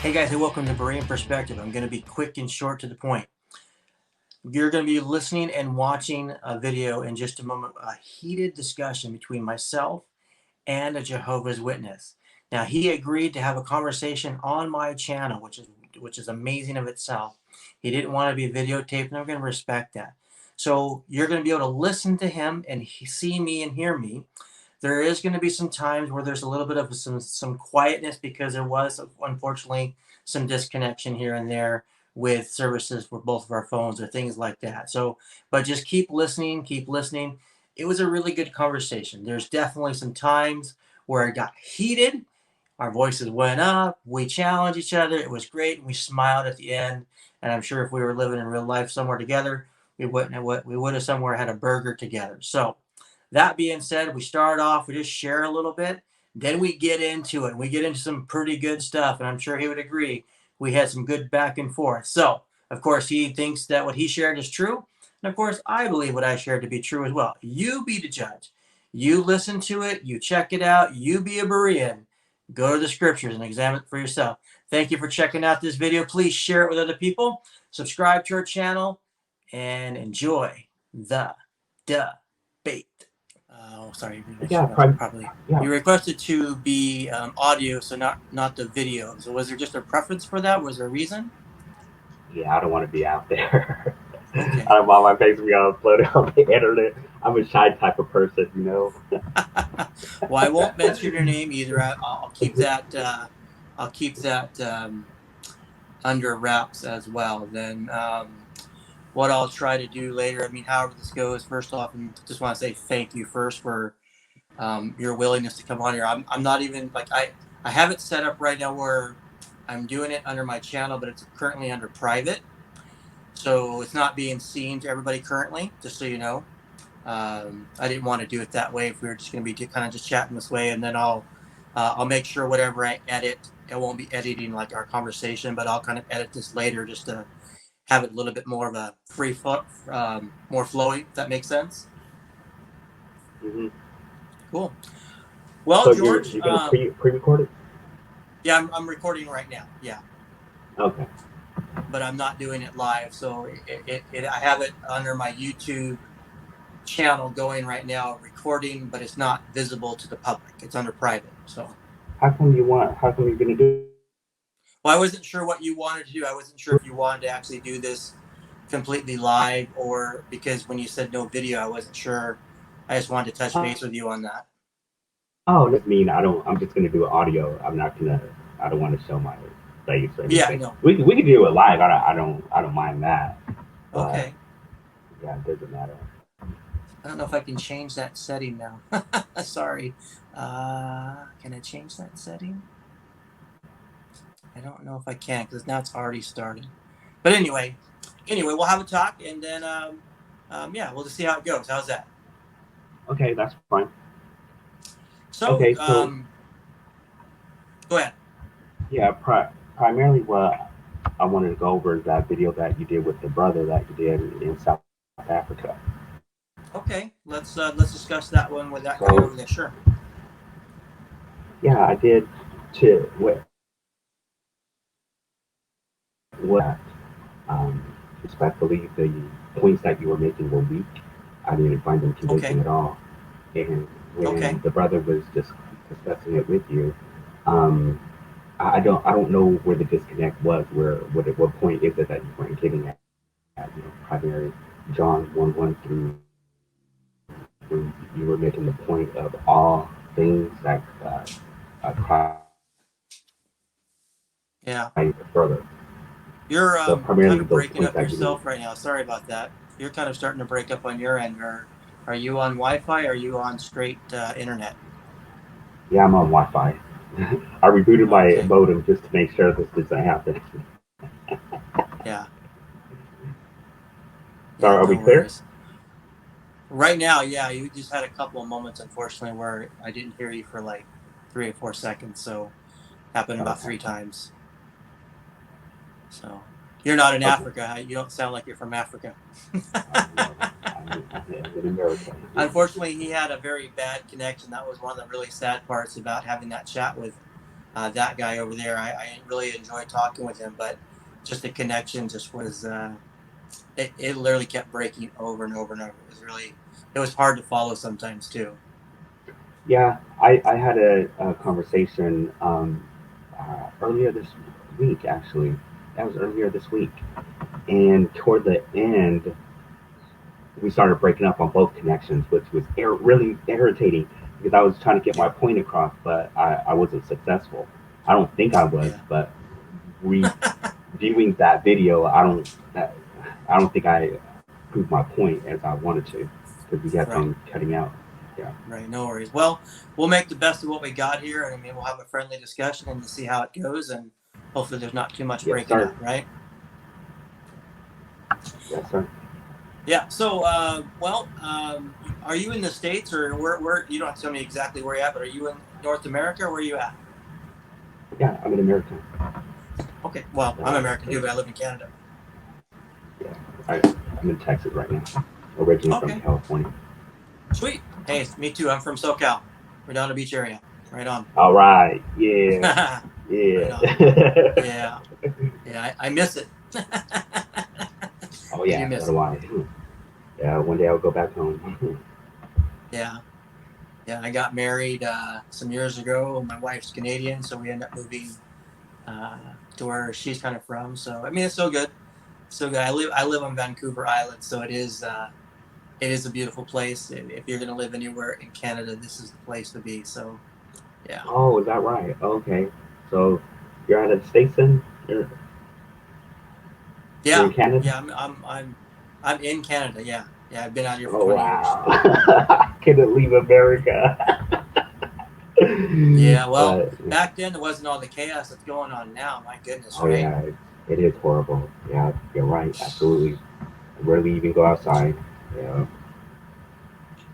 Hey guys, and welcome to Berean Perspective. I'm going to be quick and short to the point. You're going to be listening and watching a video in just a moment, a heated discussion between myself and a Jehovah's Witness. Now, he agreed to have a conversation on my channel, which is amazing of itself. He didn't want to be videotaped, and I'm going to respect that. So you're going to be able to listen to him and see me and hear me. There is going to be some times where there's a little bit of some quietness because there was, unfortunately, some disconnection here and there with services for both of our phones or things like that. So, but just keep listening, keep listening. It was a really good conversation. There's definitely some times where it got heated. Our voices went up. We challenged each other. It was great. We smiled at the end. And I'm sure if we were living in real life somewhere together, we would have somewhere had a burger together. So that being said, we start off, we just share a little bit. Then we get into it. We get into some pretty good stuff. And I'm sure he would agree. We had some good back and forth. So, of course, he thinks that what he shared is true. And of course, I believe what I shared to be true as well. You be the judge. You listen to it. You check it out. You be a Berean. Go to the scriptures and examine it for yourself. Thank you for checking out this video. Please share it with other people. Subscribe to our channel and enjoy the debate. Oh, sorry. Probably. Yeah. You requested to be audio, so not the video. So was there just a preference for that? Was there a reason? Yeah, I don't want to be out there. Okay. I don't want my face to be uploaded on the internet. I'm a shy type of person, you know. Well, I won't mention your name either. I'll keep that. I'll keep that under wraps as well. Then what I'll try to do later. I mean, however this goes. First off, I just want to say thank you first for your willingness to come on here. I'm not even like I have it set up right now where I'm doing it under my channel, but it's currently under private, so it's not being seen to everybody currently. Just so you know, I didn't want to do it that way. If we were just going to be kind of just chatting this way, and then I'll make sure whatever I edit, I won't be editing like our conversation, but I'll kind of edit this later just to have it a little bit more of a free flow, more flowy. If that makes sense. Mm-hmm. Cool. Well, So George, you're gonna pre-record it? yeah, I'm recording right now. Yeah. Okay. But I'm not doing it live. So I have it under my YouTube channel going right now, recording, but it's not visible to the public. It's under private. So. How come you're gonna do? Well, I wasn't sure what you wanted to do. I wasn't sure if you wanted to actually do this completely live or because when you said no video, I wasn't sure. I just wanted to touch base with you on that. Oh, that mean I'm just gonna do audio. I don't want to show my face or anything. Yeah, no. We can do it live. I don't mind that. But, okay. Yeah, it doesn't matter. I don't know if I can change that setting now. Sorry. Can I change that setting? I don't know if I can because now it's already started. But anyway, we'll have a talk and then yeah, we'll just see how it goes. How's that? Okay, that's fine. So, okay, so go ahead. Yeah, primarily what I wanted to go over is that video that you did with the brother that you did in South Africa. Okay, let's discuss that one with that guy over there. Sure. Yeah, I did to what respectfully the points that you were making were weak. I didn't find them convincing at all. And when the brother was just discussing it with you, I don't know where the disconnect was. What point is it that you weren't getting at? You know, primary John 1:1 through when you were making the point of all things that yeah. Further. You're kind of breaking up yourself right now. Sorry about that. You're kind of starting to break up on your end. Are you on Wi-Fi or are you on straight internet? Yeah, I'm on Wi-Fi. I rebooted my modem just to make sure this doesn't happen. Yeah. So are we clear? Right now, yeah. You just had a couple of moments, unfortunately, where I didn't hear you for like 3 or 4 seconds. So happened about 3 times. So you're not in Africa. You don't sound like you're from Africa. Unfortunately, he had a very bad connection. That was one of the really sad parts about having that chat with that guy over there, I really enjoyed talking with him, but just the connection just was, it literally kept breaking over and over and over. It was hard to follow sometimes too. Yeah, I had a conversation earlier this week, actually. That was earlier this week. And toward the end, we started breaking up on both connections, which was really irritating because I was trying to get my Yeah. point across, but I wasn't successful. I don't think I was, Yeah. but reviewing that video, I don't think I proved my point as I wanted to because we kept Right. on cutting out. Yeah. Right. No worries. Well, we'll make the best of what we got here. And I mean, we'll have a friendly discussion and to see how it goes. And hopefully there's not too much Yes, breaking sir. up. Right. Yes, sir. Yeah. So, are you in the States or where, you don't have to tell me exactly where you're at, but are you in North America or where are you at? Yeah, I'm an American. Okay. Well, I'm American too, but I live in Canada. Yeah, I'm in Texas right now, originally from Okay. California. Sweet. Hey, me too. I'm from SoCal, Redondo Beach area. Right on. All right, yeah, Right yeah. on. Yeah. Yeah. I miss it. Oh I do yeah, so miss do it. I. Yeah, one day I'll go back home. Yeah. Yeah. I got married some years ago. My wife's Canadian, so we ended up moving to where she's kind of from. So I mean, it's so good. So good. I live on Vancouver Island, so it is a beautiful place. If you're gonna live anywhere in Canada, this is the place to be. So yeah. Oh, is that right? Okay, so you're out of the states then? You're Yeah. in Canada? Yeah. I'm in Canada. Yeah. Yeah. I've been out here for Oh 20 years. wow, I couldn't leave America. Yeah. Well, But back then there wasn't all the chaos that's going on now. My goodness, oh right? yeah, it is horrible. Yeah, you're right. Absolutely. I rarely even go outside. Yeah.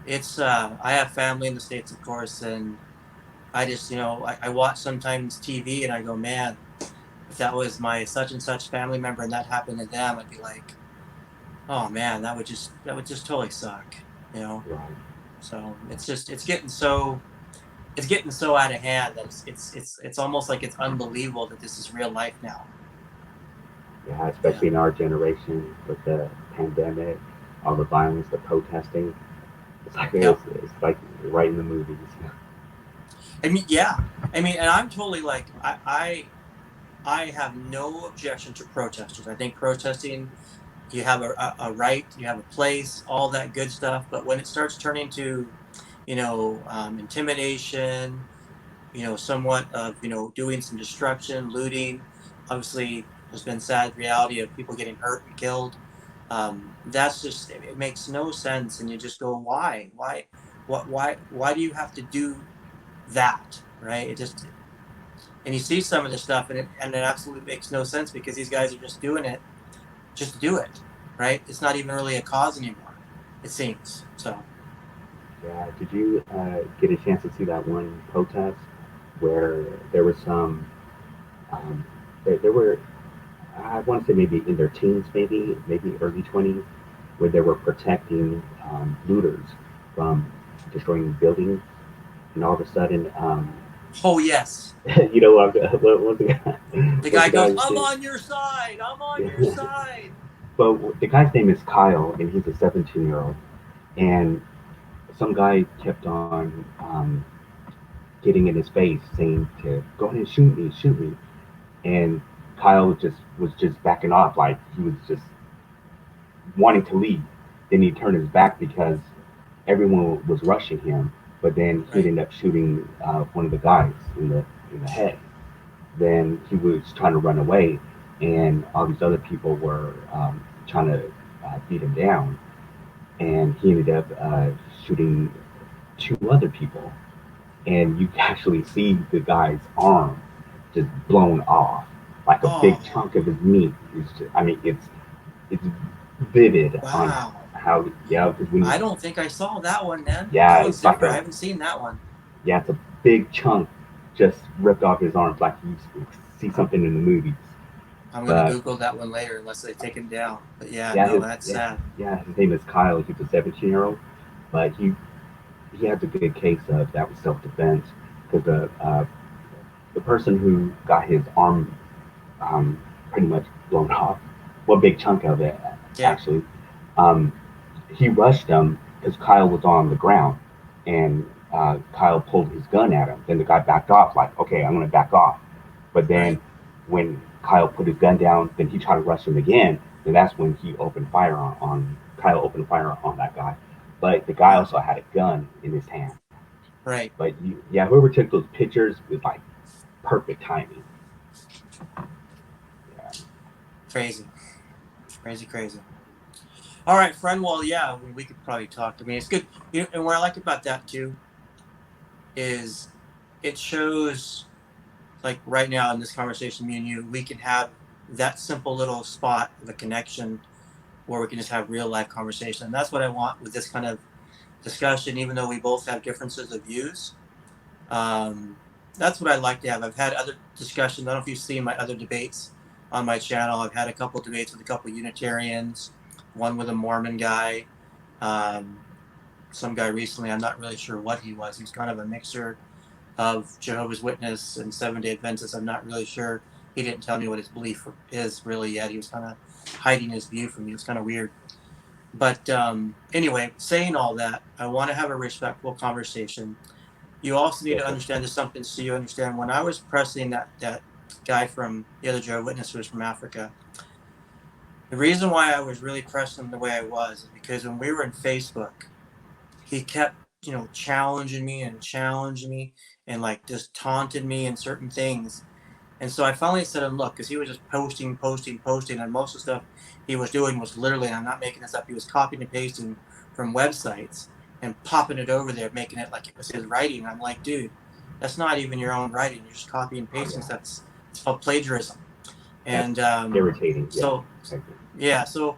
It's I have family in the States, of course, and I just, I watch sometimes TV and I go, man, if that was my such and such family member and that happened to them, I'd be like, oh man, that would just totally suck, you know. Right. So it's getting so out of hand that it's almost like it's unbelievable that this is real life now. Yeah, Yeah. especially in our generation with the pandemic, all the violence, the protesting. Yep. It's like right in the movies. I mean, yeah. I mean, and I'm totally like I have no objection to protesters. I think protesting, you have a right, you have a place, all that good stuff. But when it starts turning to, intimidation, somewhat of, doing some destruction, looting, obviously there's been sad reality of people getting hurt and killed. That's just, it makes no sense. And you just go, why do you have to do that? Right. And you see some of this stuff and it absolutely makes no sense because these guys are just doing it just to do it, right? It's not even really a cause anymore, it seems. So Yeah. Did you get a chance to see that one protest where there was some? Um, there were, I want to say maybe in their teens, maybe early 20s, where they were protecting looters from destroying buildings, and all of a sudden, oh yes, you know what the guy, the what guy the goes, guy's I'm name? on your side, I'm on your Yeah. side. But the guy's name is Kyle, and he's a 17-year-old, and some guy kept on getting in his face, saying to go ahead and shoot me, and Kyle just was just backing off, like he was just wanting to leave. Then he turned his back because everyone was rushing him, but then he Right. ended up shooting one of the guys in the head. Then he was trying to run away, and all these other people were trying to beat him down, and he ended up shooting two other people, and you can actually see the guy's arm just blown off, like a big Oh chunk of his meat. I mean, it's vivid on wow. how, yeah, because when you, I don't think I saw that one, man. yeah, That one's it's like different. I a, haven't seen that one. yeah, it's a big chunk just ripped off his arms, like you see something in the movies. I'm gonna But Google that one later unless they take him down. But yeah, yeah, no, that's sad. his name is Kyle. He's a 17-year-old, but he has a good case of that was self defense because the person who got his arm pretty much blown off, well, a big chunk of it Yeah. actually, um, he rushed him because Kyle was on the ground, and Kyle pulled his gun at him. Then the guy backed off, like, okay, I'm gonna back off. But then Right. when Kyle put his gun down, then he tried to rush him again. Then that's when he opened fire on Kyle opened fire on that guy. But the guy Wow. also had a gun in his hand. Right. But yeah, whoever took those pictures was like perfect timing. Yeah. Crazy. Crazy. Crazy. All right, friend. Well, yeah, we could probably talk. I mean, it's good. And what I like about that too is it shows, like right now in this conversation, me and you, we can have that simple little spot of a connection where we can just have real life conversation. And that's what I want with this kind of discussion, even though we both have differences of views. Um, that's what I'd like to have. I've had other discussions. I don't know if you've seen my other debates on my channel. I've had a couple of debates with a couple of Unitarians, one with a Mormon guy, um, some guy recently. I'm not really sure what he was. He's kind of a mixture of Jehovah's Witness and Seventh-day Adventist. I'm not really sure. He didn't tell me what his belief is really yet. He was kind of hiding his view from me. It was kind of weird. But anyway, saying all that, I want to have a respectful conversation. You also need Yes, to sir. understand this something so you understand when I was pressing that guy from the other Jehovah's Witness who was from Africa. The reason why I was really pressing him the way I was is because when we were in Facebook, he kept, challenging me and like just taunted me in certain things. And so I finally said, him, look, because he was just posting, and most of the stuff he was doing was literally, and I'm not making this up, he was copying and pasting from websites and popping it over there, making it like it was his writing. And I'm like, dude, that's not even your own writing. You're just copying and Oh pasting yeah, stuff. It's called plagiarism. that's And irritating. Yeah, so exactly. yeah, so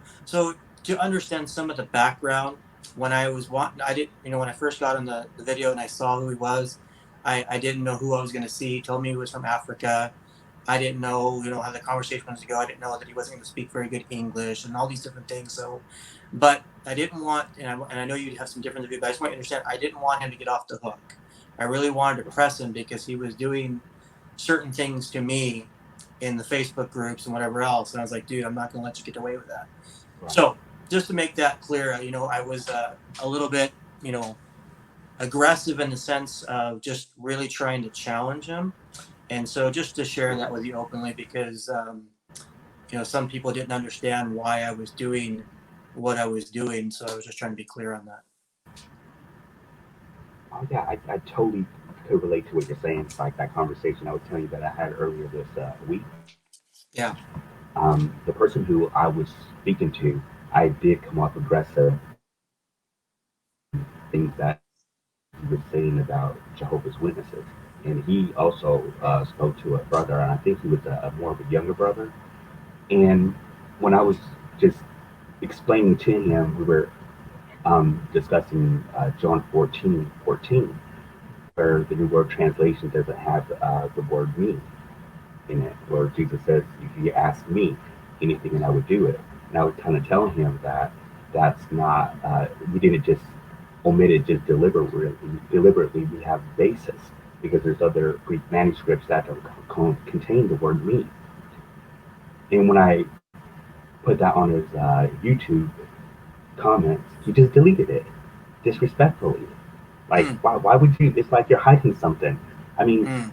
to understand some of the background, when I was wanting, I didn't, when I first got on the video and I saw who he was, I didn't know who I was going to see. He told me he was from Africa. I didn't know, how the conversation was to go. I didn't know that he wasn't going to speak very good English and all these different things. So, but I didn't want, and I know you'd have some different view, but I just want you to understand, I didn't want him to get off the hook. I really wanted to press him because he was doing certain things to me in the Facebook groups and whatever else. And I was like, dude, I'm not going to let you get away with that. Right. So just to make that clear, I was a little bit, aggressive in the sense of just really trying to challenge him. And so just to share that with you openly, because, some people didn't understand why I was doing what I was doing. So I was just trying to be clear on that. Oh yeah, I totally could relate to what you're saying. It's like that conversation I was telling you that I had earlier this week. Yeah. The person who I was speaking to, I did come off aggressive things that he was saying about Jehovah's Witnesses, and he also spoke to a brother, and I think he was a more of a younger brother. And when I was just explaining to him, we were discussing John 14:14, where the New World Translation doesn't have the word me in it, where Jesus says, if you ask me anything and I would do it. And I was kind of telling him that that's not, we didn't just omit it just deliberately, we have basis because there's other Greek manuscripts that don't contain the word me. And when I put that on his YouTube comments, he just deleted it disrespectfully. Like, Mm, why would you? It's like you're hiding something. I mean, mm,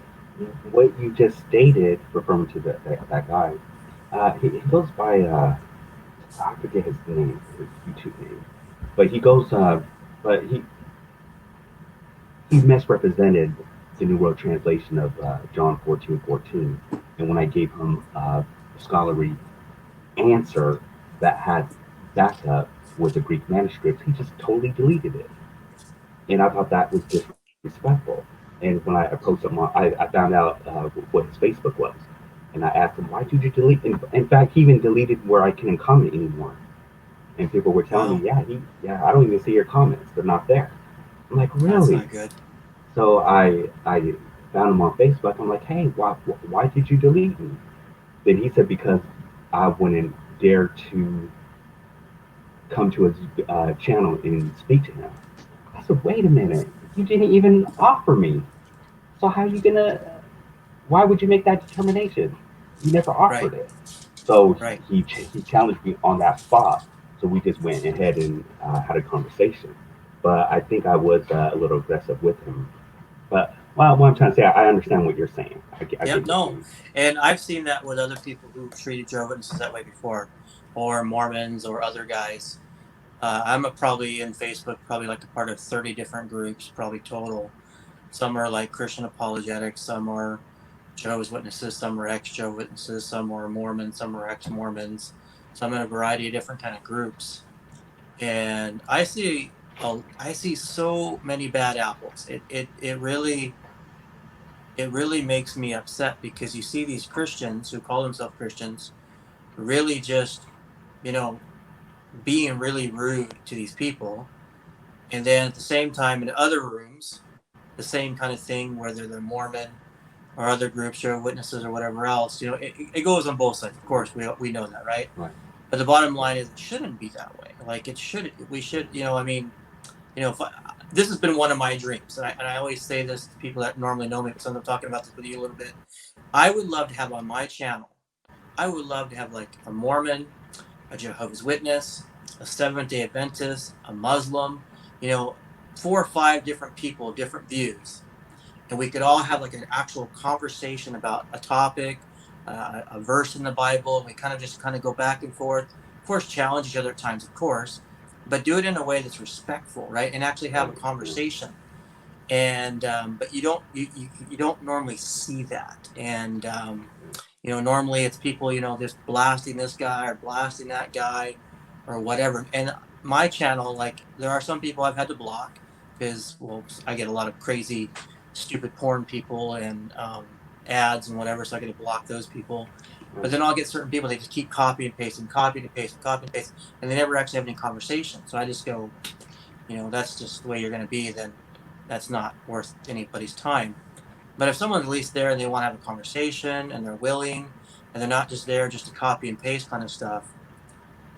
what you just stated, referring to that guy, he goes by, I forget his name, his YouTube name, but he goes, but he misrepresented the New World Translation of John 14:14, and when I gave him a scholarly answer that had backup with the Greek manuscripts, he just totally deleted it. And I thought that was disrespectful. And when I approached him, I found out what his Facebook was, and I asked him, "Why did you delete?" In fact, he even deleted where I couldn't comment anymore. And people were telling wow. me, "Yeah, I don't even see your comments; they're not there." I'm like, That's "Really?" not good. So I found him on Facebook. I'm like, "Hey, why did you delete me?" Then he said, "Because I wouldn't dare to come to his channel and speak to him." I said, "Wait a minute, you didn't even offer me. So how are you gonna? why would you make that determination? You never offered Right. it. So Right. he challenged me on that spot. So we just went ahead and had a conversation. But I think I was a little aggressive with him. But well, what I'm trying to say, I understand what you're saying. I Yep. get what No. you. And I've seen that with other people who've treated Jehovah's Witnesses that way before, or Mormons or other guys. I'm probably in Facebook, probably like a part of 30 different groups, probably total. Some are like Christian apologetics, some are Jehovah's Witnesses, some are ex-Jehovah's Witnesses, some are Mormons, some are ex-Mormons. So I'm in a variety of different kind of groups, and I see so many bad apples. It really makes me upset because you see these Christians who call themselves Christians really just, you know, being really rude to these people. And then at the same time, in other rooms, the same kind of thing, whether they're Mormon or other groups, Jehovah's Witnesses or whatever else, you know, it goes on both sides. Of course, we know that, right? Right. But the bottom line is it shouldn't be that way. Like we should, I mean, if this has been one of my dreams, and I always say this to people that normally know me, but sometimes I'm talking about this with you a little bit. I would love to have on my channel, I would love to have like a Mormon, a Jehovah's Witness, a Seventh Day Adventist, a Muslim, you know, 4 or 5 different people, different views, and we could all have like an actual conversation about a topic, a verse in the Bible, and we kind of go back and forth. Of course, challenge each other at times, of course, but do it in a way that's respectful, right? And actually have a Right. Yeah. conversation. And but you don't normally see that. And normally it's people, just blasting this guy or blasting that guy or whatever. And my channel, like there are some people I've had to block because, well, I get a lot of crazy, stupid porn people and ads and whatever, so I get to block those people. But Right. then I'll get certain people, they just keep copy and pasting, copy and pasting, copy and pasting, and they never actually have any conversation. So I just go, that's just the way you're going to be, then that's not worth anybody's time. But if someone's at least there and they want to have a conversation and they're willing and they're not just there just to copy and paste kind of stuff,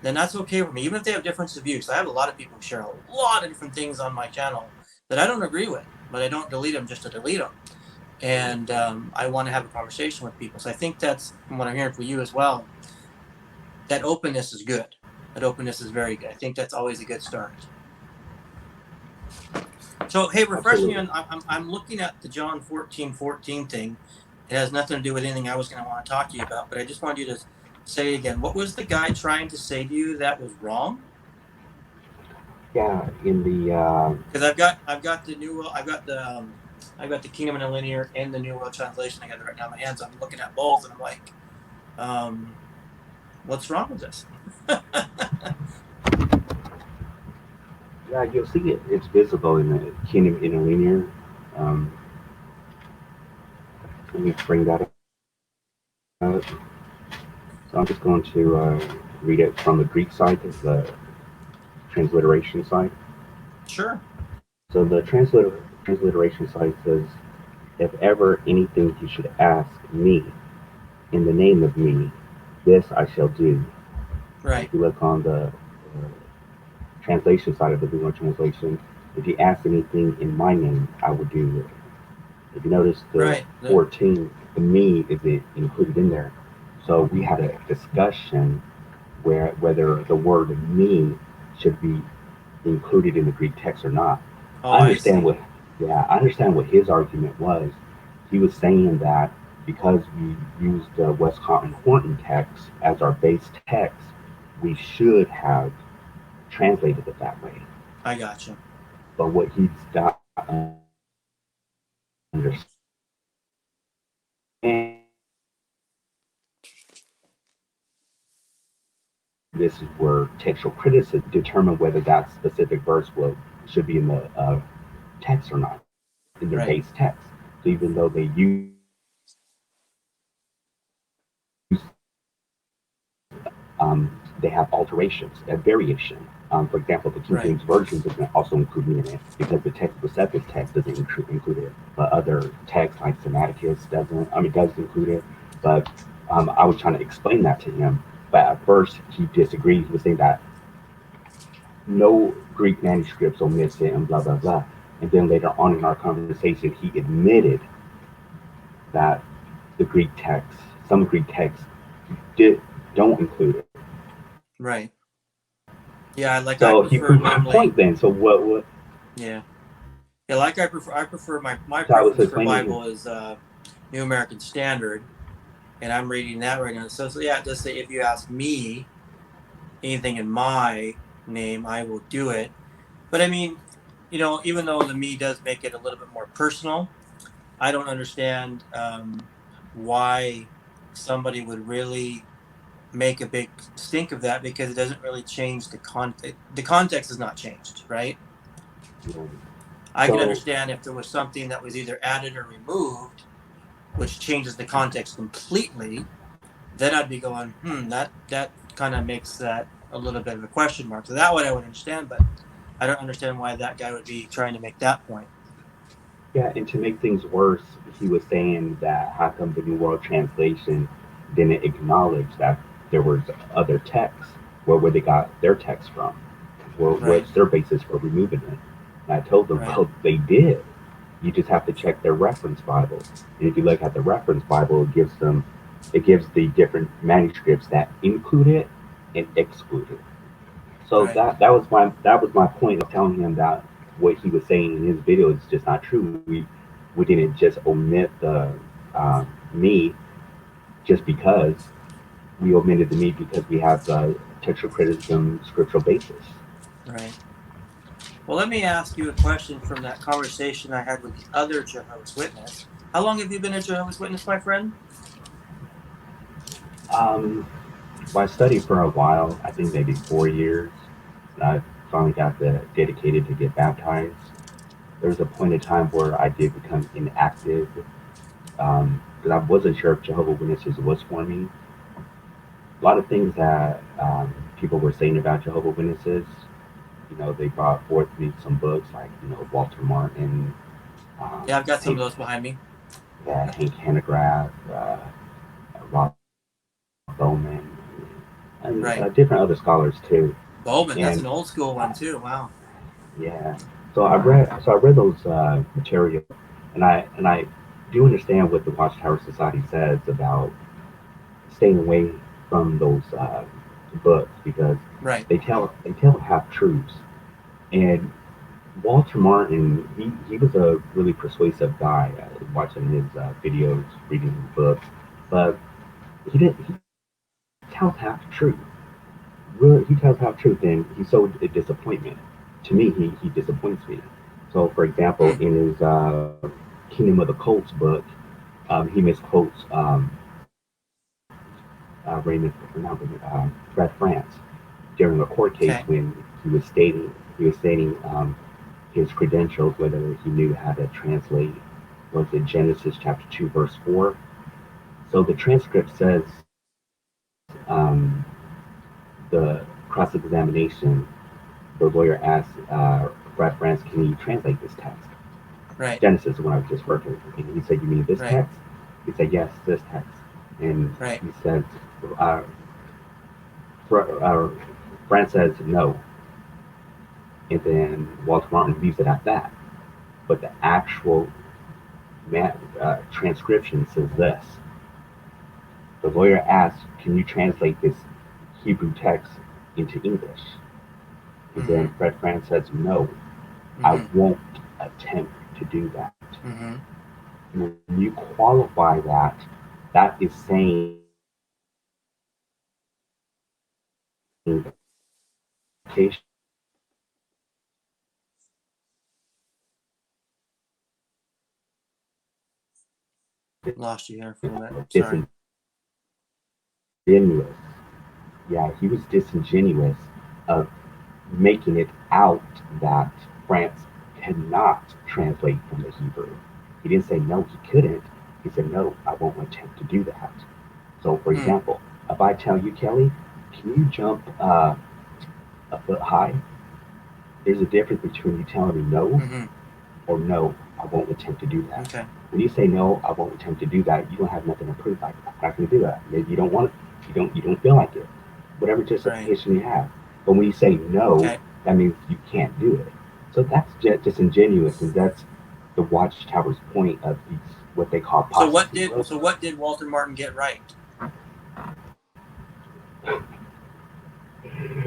then that's okay with me. Even if they have difference of views. I have a lot of people who share a lot of different things on my channel that I don't agree with, but I don't delete them just to delete them. Right. And I want to have a conversation with people. So I think that's from what I'm hearing from you as well. That openness is good. That openness is very good. I think that's always a good start. So, hey, refresh me Absolutely. on. I'm looking at the John 14:14 thing. It has nothing to do with anything I was going to want to talk to you about, but I just wanted you to say again. What was the guy trying to say to you that was wrong? Yeah. In the Because I've got the Kingdom Interlinear and the New World Translation. I got it right now in my hands. I'm looking at both, and I'm like, um, what's wrong with this? yeah, you'll see it. It's visible in the Kingdom Interlinear. Um, Let me bring that up. So I'm just going to read it from the Greek side, the transliteration side. Sure. So the transliteration side says, "If ever anything you should ask me in the name of me, this I shall do." Right. If you look on the translation side of the Google translation, if you ask anything in my name, I will do it. If you notice the Right. 14, the me is it included in there. So we had a discussion where whether the word me should be included in the Greek text or not. Oh, I I understand see. what I understand what his argument was. He was saying that because we used the West Horton text as our base text, we should have translated it that way. I got you. But what he's got understand this is where textual criticism determine whether that specific verse will should be in the text or not in their Right. base text. So even though they use they have alterations, a variation. For example, the King Right. James Version doesn't also include me in it because the text receptive text doesn't include it, but other texts like Sinaiticus doesn't. I mean, does include it, but I was trying to explain that to him. But at first, he disagreed. He was saying that no Greek manuscripts omits it and blah blah blah. And then later on in our conversation, he admitted that the Greek text. Some Greek texts did don't include it. Right. Yeah, like I So he prefer proved my normally. point then. So what? Yeah. Yeah, like I prefer my So I was preference for explaining. Bible is New American Standard, and I'm reading that right now. So yeah, just say if you ask me anything in my name, I will do it. But I mean, even though the me does make it a little bit more personal, I don't understand why somebody would really make a big stink of that, because it doesn't really change the context. The context is not changed, right? You know, I can so understand if there was something that was either added or removed, which changes the context completely. Then I'd be going, that kind of makes that a little bit of a question mark. So that way I would understand, but I don't understand why that guy would be trying to make that point. yeah, and to make things worse, he was saying that how come the New World Translation didn't acknowledge that there was other texts, where they got their text from, Right, what's their basis for removing it? And I told them, right, well, they did. You just have to check their reference Bible, and if you look at the reference Bible, it gives the different manuscripts that include it and exclude it. So right. that was my point of telling him that what he was saying in his video is just not true. We didn't just omit the me just because we omitted the me because we have the textual criticism scriptural basis. Right. Well, let me ask you a question from that conversation I had with the other Jehovah's Witness. How long have you been a Jehovah's Witness, my friend? Um, well, I studied for a while. I think maybe 4 years. I finally got dedicated to get baptized. There was a point in time where I did become inactive because I wasn't sure if Jehovah Witnesses was for me. A lot of things that people were saying about Jehovah Witnesses. They brought forth me some books like Walter Martin, Yeah, I've got some of Hank, those behind me. Hank Hanegraaff, Rob Bowman, and Right. different other scholars too. Bowman, that's And an old school one uh, too. Wow. yeah, so I read those material, and I do understand what the Watchtower Society says about staying away from those books because Right. they tell half truths. And Walter Martin, he was a really persuasive guy. Watching his videos, reading his books, but he tells half the truth. Really, he tells half truth, and he's so a disappointment. To me, he disappoints me. So, for example, Hmm. in his Kingdom of the Cults book, he misquotes Fred France during a court case Okay. when he was stating his credentials, whether he knew how to translate, was in Genesis chapter 2, verse 4. So the transcript says the cross examination, the lawyer asked Brad France, can you translate this text? Right. Genesis is what I was just referring to. And he said, you mean this Right. text? He said, yes, this text. And Right. he said, uh, France says no. And then Walter Martin leaves it at that. But the actual transcription says this. The lawyer asks, can you translate this Hebrew text into English? And Mm-hmm. then Fred France says, no, I Mm-hmm. won't attempt to do that. Mm-hmm. And when you qualify that, that is saying Lost you here for a minute. Sorry. disingenuous. Yeah, he was disingenuous of making it out that France cannot translate from the Hebrew. He didn't say no, he couldn't. He said, no, I won't attempt to do that. So, for Hmm. example, if I tell you, Kelly, can you jump a foot high? There's a difference between you telling me no Mm-hmm. or no, I won't attempt to do that. Okay. When you say no, I won't attempt to do that, you don't have nothing to prove. Like, I'm not going to do that. Maybe you don't want it. You don't feel like it. Whatever Right. justification you have. But when you say no, Okay. that means you can't do it. So that's just disingenuous, and that's the Watchtower's point of these. what they call So apostasy. what did Walter Martin get right?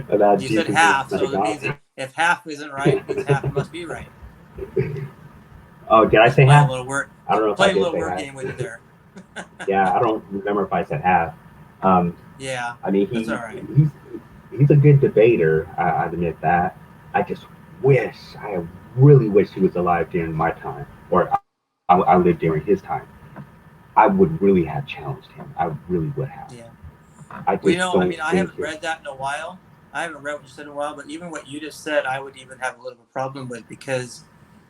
About You said Jesus is half, the Son so of that means God. that if half isn't right, it means half must be right. Oh, did I Just say playing a half? little word, I don't know if I playing a did little say word half. game with you there. Yeah, I don't remember if I said half. Um, Yeah, I mean, that's all right. he's a good debater. I admit that. I just I really wish he was alive during my time, or I lived during his time. I would really have challenged him. I really would have. Yeah. I Well, just I don't mean, I think haven't it. read that in a while. I haven't read what you said in a while, but even what you just said, I would even have a little bit of a problem with, because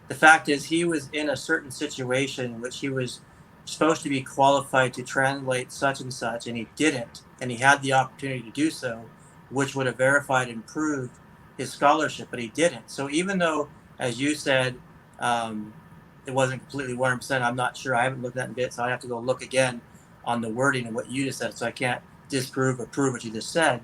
the fact is he was in a certain situation in which he was supposed to be qualified to translate such and he didn't, and he had the opportunity to do so, which would have verified and proved his scholarship, but he didn't. So even though, as you said, um, it wasn't completely 100%, I'm not sure. I haven't looked at it in bit, so I have to go look again on the wording of what you just said, so I can't disprove or prove what you just said.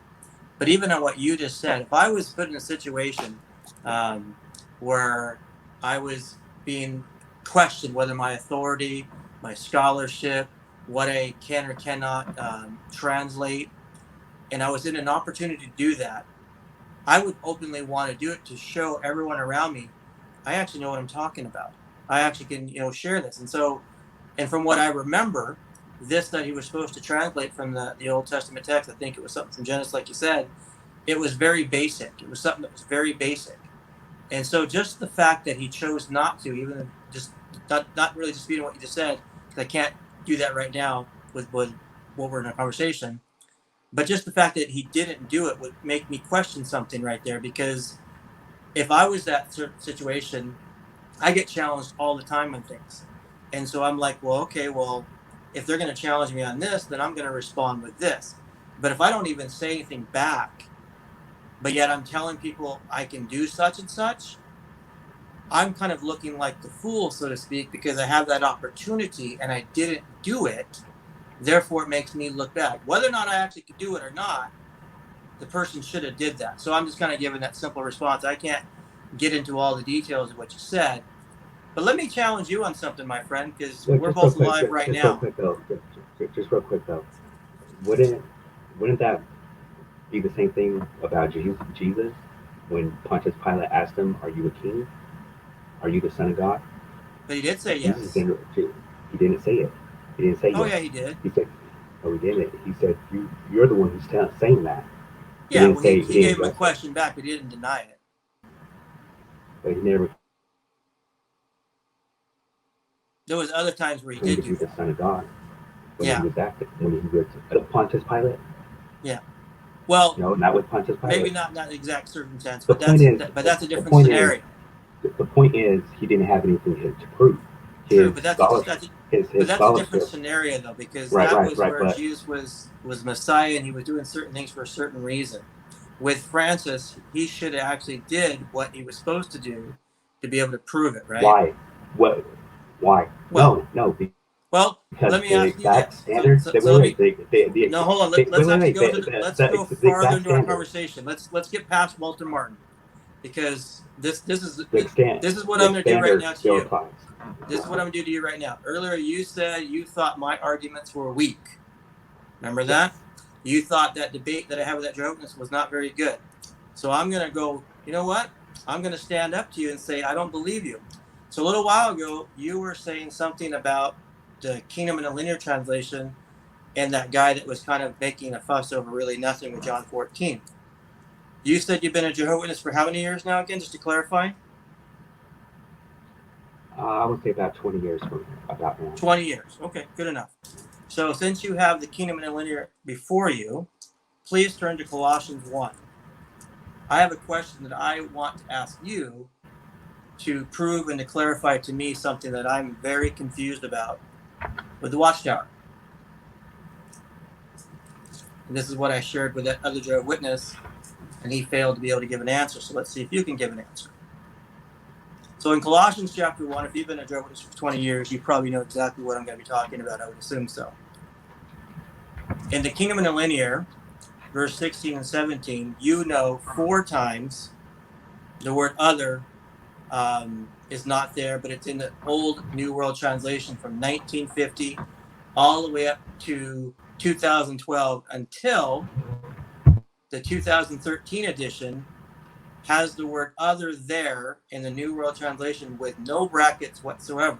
But even on what you just said, if I was put in a situation um, where I was being questioned whether my authority, my scholarship, what I can or cannot translate, and I was in an opportunity to do that, I would openly want to do it to show everyone around me, I actually know what I'm talking about. I actually can, share this. And so, and from what I remember, this that he was supposed to translate from the Old Testament text, I think it was something from Genesis, like you said, it was very basic. It was something that was very basic. And so just the fact that he chose not to, even just not really disputing what you just said, because I can't do that right now with what we're in a conversation, but just the fact that he didn't do it would make me question something right there. Because if I was that certain situation, I get challenged all the time on things. And so I'm like, well, okay, well, if they're going to challenge me on this, then I'm going to respond with this. But if I don't even say anything back, but yet I'm telling people I can do such and such, I'm kind of looking like the fool, so to speak, because I have that opportunity and I didn't do it. Therefore, it makes me look bad. Whether or not I actually could do it or not, the person should have did that. So I'm just kind of giving that simple response. I can't get into all the details of what you said, but let me challenge you on something, my friend, because Look, we're both alive right just real now. quick though, just real quick though. Wouldn't wouldn't that be the same thing about Jesus when Pontius Pilate asked him, "Are you a king? Are you the Son of God?" But he did say Jesus yes. didn't. He didn't say it. He didn't say Oh yes. yeah, he did. He said, "Oh, he didn't." He said, You're the one who's saying that." He Yeah, didn't well, he, say. He he gave didn't him a address it. question back, but he didn't deny it. But he never There was other times where he claimed did to do be the that. Son of God when he Yeah, was acting. When he was Pontius Pilate. yeah. Well, No, not with Pontius maybe Pilate. not the exact circumstance, The but point is, that's a the different point is, scenario. the point is, he didn't have anything to prove. True, His but scholarship, but his that's a different scholarship. scenario though, because Right, that right, was right. where But Jesus was Messiah and he was doing certain things for a certain reason. With Francis, he should have actually did what he was supposed to do to be able to prove it, right? why? What? Why? Well, No, no. well, Because let me the ask you exact this. standard. So let me The no hold on. wait, Let's wait, actually wait. go to let's go The farther exact into our standard. conversation. Let's get past Walter Martin, because The extent. this is what The I'm going to do right standard now to still you. applies. This is what I'm going to do to you right now. Earlier, you said you thought my arguments were weak. Remember Yes. that? You thought that debate that I had with that Jehovah's was not very good. So I'm going to go, you know what? I'm going to stand up to you and say, I don't believe you. So a little while ago, you were saying something about the Kingdom Interlinear Translation and that guy that was kind of making a fuss over really nothing with John 14. You said you've been a Jehovah's Witness for how many years now, again, just to clarify? I would say about 20 years from about now. 20 years. Okay, good enough. So since you have the Kingdom Interlinear before you, please turn to Colossians 1. I have a question that I want to ask you to prove and to clarify to me something that I'm very confused about with the Watchtower. And this is what I shared with that other Jehovah's Witness, and he failed to be able to give an answer. So let's see if you can give an answer. So in Colossians chapter 1, if you've been a Jehovah's Witness for 20 years, you probably know exactly what I'm going to be talking about. I would assume so. In the Kingdom Interlinear, verse 16 and 17, you know 4 times the word other is not there, but it's in the old New World Translation from 1950 all the way up to 2012 until the 2013 edition has the word other there in the New World Translation with no brackets whatsoever.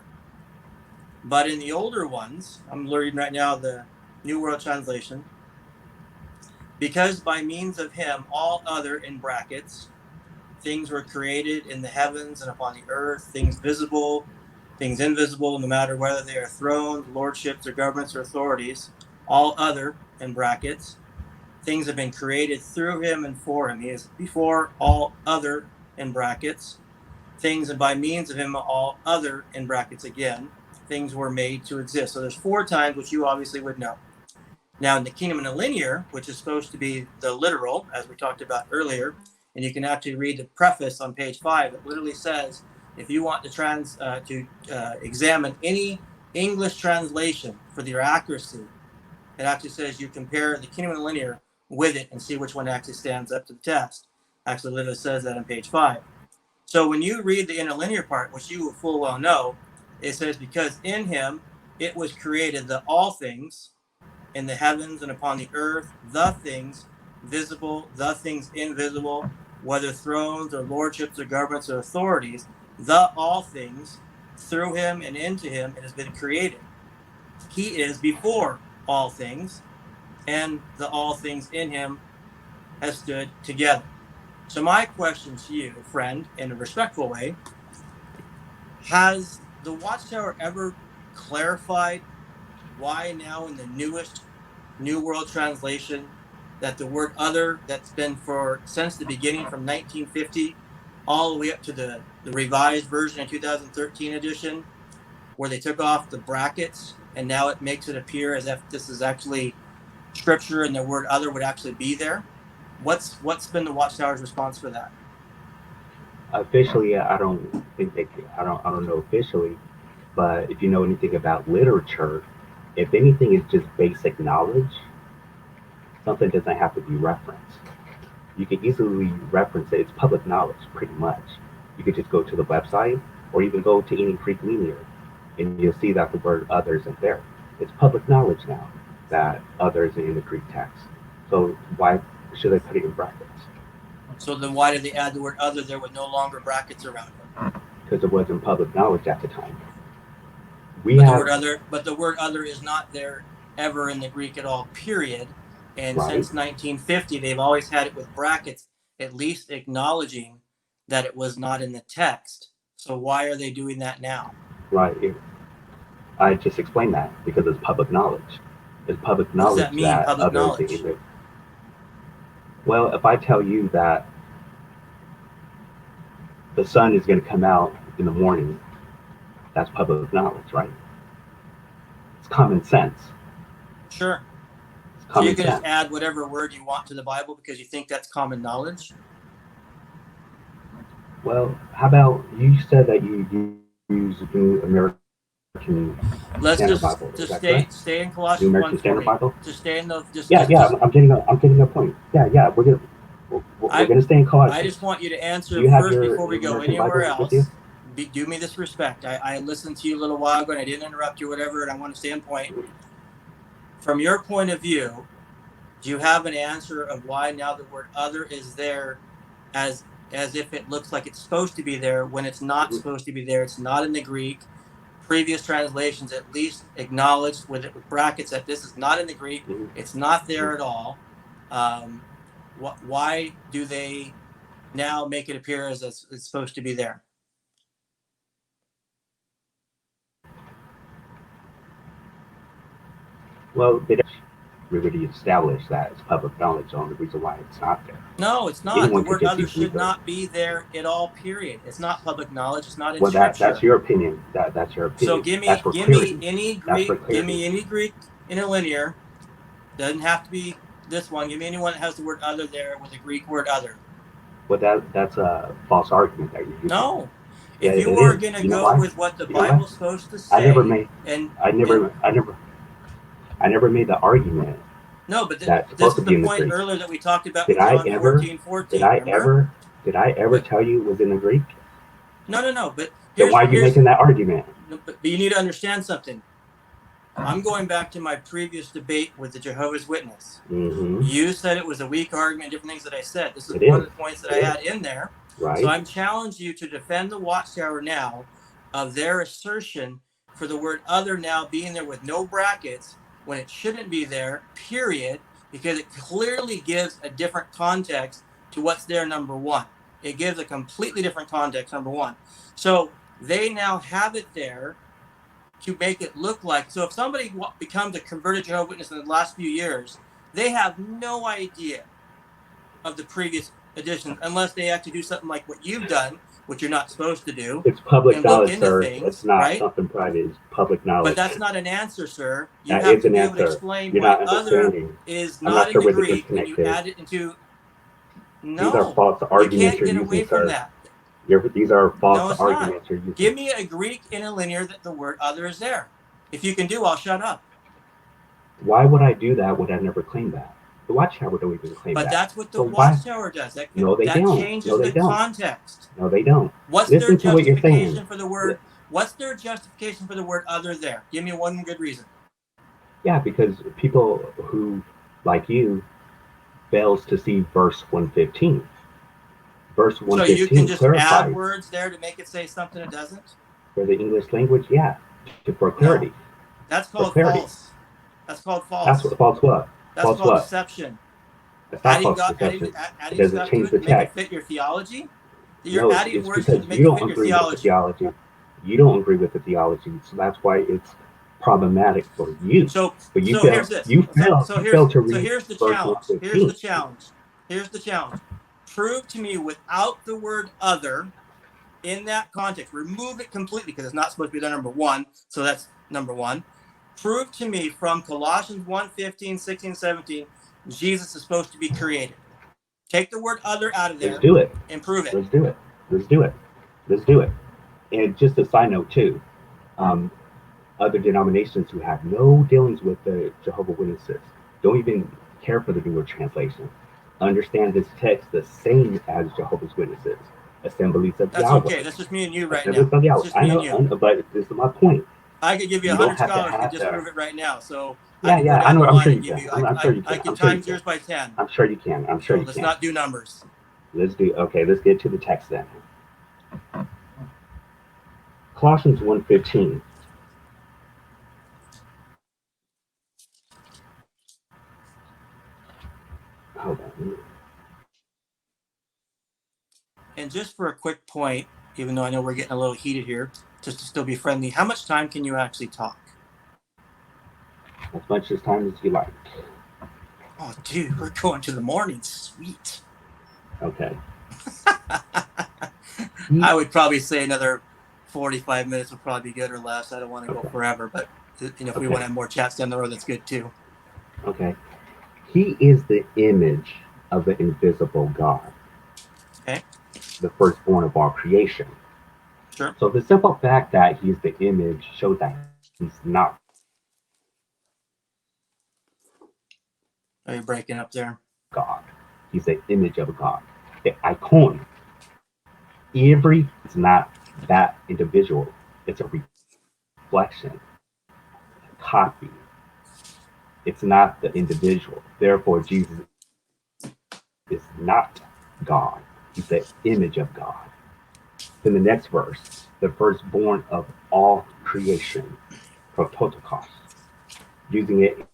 But in the older ones, I'm reading right now the New World Translation, because by means of him all other in brackets things were created in the heavens and upon the earth, things visible, things invisible, no matter whether they are thrones, lordships, or governments or authorities, all other in brackets. Things have been created through him and for him. He is before all other in brackets. Things and by means of him all other in brackets again. Things were made to exist. So there's 4 times, which you obviously would know. Now in the Kingdom Interlinear, which is supposed to be the literal, as we talked about earlier, and you can actually read the preface on page 5. It literally says, if you want to examine any English translation for their accuracy, it actually says you compare the Kingdom Interlinear with it and see which one actually stands up to the test. Actually, literally says that on page 5. So when you read the interlinear part, which you will full well know, it says, because in him it was created the all things in the heavens and upon the earth, the things visible, the things invisible, whether thrones or lordships or governments or authorities, the all things, through him and into him it has been created. He is before all things, and the all things in him has stood together. So my question to you, friend, in a respectful way, has the Watchtower ever clarified why now in the newest New World Translation that the word other that's been since the beginning from 1950 all the way up to the revised version in 2013 edition, where they took off the brackets and now it makes it appear as if this is actually scripture and the word other would actually be there? What's been the Watchtower's response for that? Officially, I don't think I don't know officially, but if you know anything about literature, if anything is just basic knowledge, something doesn't have to be referenced. You can easily reference it. It's public knowledge, pretty much. You could just go to the website or even go to any Greek linear, and you'll see that the word other isn't there. It's public knowledge now that other is in the Greek text. So why should I put it in brackets? So then why did they add the word other there with no longer brackets around it? Because it wasn't public knowledge at the time. But the word other is not there ever in the Greek at all, period. And right. Since 1950, they've always had it with brackets, at least acknowledging that it was not in the text. So why are they doing that now? Right. I just explained that because it's public knowledge. It's public knowledge. What does that mean, public knowledge? Well, if I tell you that the sun is going to come out in the morning, that's public knowledge, right? It's common sense. Sure. So you can just add whatever word you want to the Bible because you think that's common knowledge? Well, how about you said that you use New American Standard Bible? Just stay in Colossians 1 for me. Bible? Just stay in the. I'm getting a point. Yeah. We're gonna stay in Colossians. I just want you to answer first before we go anywhere else. Do me this respect. I listened to you a little while ago and I didn't interrupt you, whatever, and I want to stay on point. From your point of view, do you have an answer of why now the word other is there as if it looks like it's supposed to be there when it's not supposed to be there? It's not in the Greek. Previous translations at least acknowledged with brackets that this is not in the Greek. It's not there at all. Why do they now make it appear as it's supposed to be there? Well, they already established that it's public knowledge on the reason why it's not there. No, it's not. The word other should not be there at all, period. It's not public knowledge. It's not in scripture. That's your opinion. That's your opinion. So give me any Greek interlinear. Doesn't have to be this one. Give me anyone that has the word other there with the Greek word other. Well, that's a false argument that you're using. No. If you were going to go with what the Bible's supposed to say, I never made the argument. No, but this is the point earlier that we talked about with John 14:14. Did I ever tell you it was in the Greek? No. But Then why are you making that argument? But you need to understand something. I'm going back to my previous debate with the Jehovah's Witness. Mm-hmm. You said it was a weak argument, different things that I said. This is one of the points that I had in there. Right. So I'm challenging you to defend the Watchtower now of their assertion for the word other now being there with no brackets when it shouldn't be there, period, because it clearly gives a different context to what's there, number one. It gives a completely different context, number one. So they now have it there to make it look like, so if somebody becomes a converted Jehovah's Witness in the last few years, they have no idea of the previous editions unless they actually do something like what you've done, which you're not supposed to do. It's public knowledge, sir. Things, it's not right? something private. It's public knowledge. But that's not an answer, sir. You that have is to an be answer. able to explain You're why not other understanding. is I'm not sure in the where Greek when you add it into. No, these are false arguments you can't get you're away using, from sir. that. These are false No, arguments you're using. Give me a Greek interlinear that the word other is there. If you can do, I'll shut up. Why would I do that when I never claimed that? The Watchtower don't even claim that. But that's what the Watchtower does. That changes the context. No, they don't. What's their justification for the word? What's their justification for the word other there? Give me one good reason. Yeah, because people who, like you, fails to see verse 115. Verse 115 so you can just clarifies. Add words there to make it say something it doesn't? For the English language, yeah. For clarity. No, that's called false. That's called false. That's false what? That's false called what? Deception. That's not false deception. Does it change the text? Make it fit your theology? You're adding words to make it fit your theology. You don't agree with the theology, so that's why it's problematic for you. But you fail to read. So here's the challenge. Here's the challenge. Here's the challenge. Prove to me without the word other in that context. Remove it completely because it's not supposed to be the number one. So that's number one. Prove to me from Colossians 1:15, 16, 17, Jesus is supposed to be created. Take the word other out of there. Let's do it. And prove it. Let's do it. Let's do it. Let's do it. And just a side note too, other denominations who have no dealings with the Jehovah's Witnesses don't even care for the newer translation. Understand this text the same as Jehovah's Witnesses. Assemblies of That's Yahweh. Okay. That's just me and you right Assemblies now. Of Yahweh. I know, but this is my point. I could give you 100 scholars to just prove it right now. So yeah, I know. I'm sure you can. I'm sure you can. I can times yours by 10. I'm sure you can. I'm sure you can. Let's not do numbers. Let's get to the text then. Colossians 1:15. Hold on. And just for a quick point, even though I know we're getting a little heated here, just to still be friendly, how much time can you actually talk? As much as time as you like. Oh, dude, we're going to the morning. Sweet. Okay. I would probably say another 45 minutes would probably be good or less. I don't want to go forever, but if we want to have more chats down the road, that's good too. Okay. He is the image of the invisible God. Okay. The firstborn of all creation. Sure. So the simple fact that he's the image shows that he's not. Are you breaking up there? God. He's the image of God. The icon. It's not that individual. It's a reflection. A copy. It's not the individual. Therefore, Jesus is not God. He's the image of God. In the next verse, the firstborn of all creation, prototokos, using it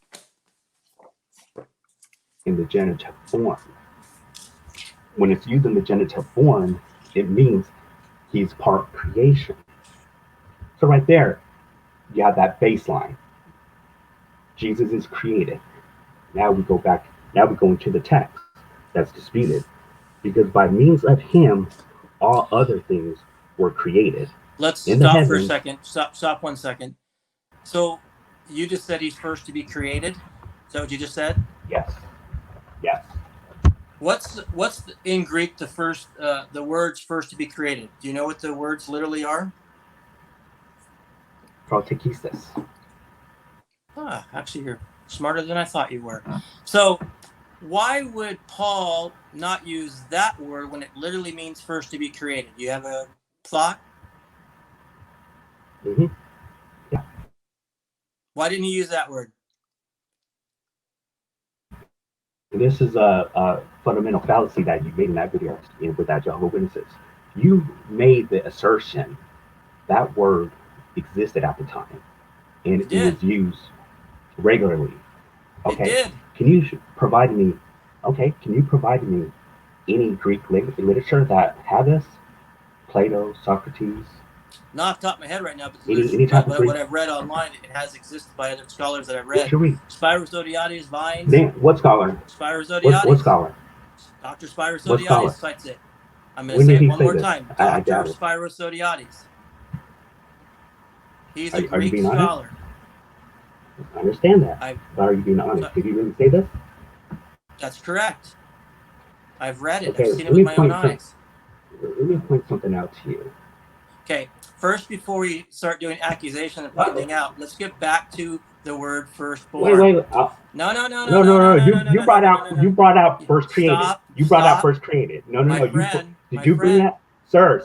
in the genitive form. When it's used in the genitive form, it means he's part creation. So right there, you have that baseline. Jesus is created. Now we go into the text that's disputed. Because by means of him, all other things were created. Let's stop for a second. Stop 1 second. So you just said he's first to be created? Is that what you just said? Yes. Yes. What's in Greek the words first to be created? Do you know what the words literally are? Prototokos. Actually, you're smarter than I thought you were. So why would Paul not use that word when it literally means first to be created? Do you have a thought? Mm-hmm. Yeah. Why didn't he use that word? This is a fundamental fallacy that you made in that video with that Jehovah Witnesses. You made the assertion that word existed at the time and It it did. was used regularly. It Okay, did. can you provide me? Okay, can you provide me any Greek literature that had this? Plato, Socrates, Not off the top of my head right now, but any type of Greek. what I've read online, it has existed by other scholars that I've What read. you read? Spiros Zodhiates, Vines, Name what scholar? Spiros What Zodhiates. scholar? Dr. Spiros What Zodhiates scholar? cites it. I'm going to When say did it he one say more this? time. I Dr. doubt it. Spiros Zodhiates. He's a Are you Greek being honest? scholar. I understand that. I But are you being honest? so, Did he really say this? that's correct. I've read it. I've Okay, seen it with my own eyes. let me point something out to you. Okay, first, before we start doing accusation and pointing out, let's get back to the word Wait, firstborn. wait. No, no, no, no, No, no, no, no, no. no, no, no, You no, no, brought no, no, out no, no. first created. Stop, You brought out stop, first created. No, no, my no. friend, Did my you bring friend. that, sir?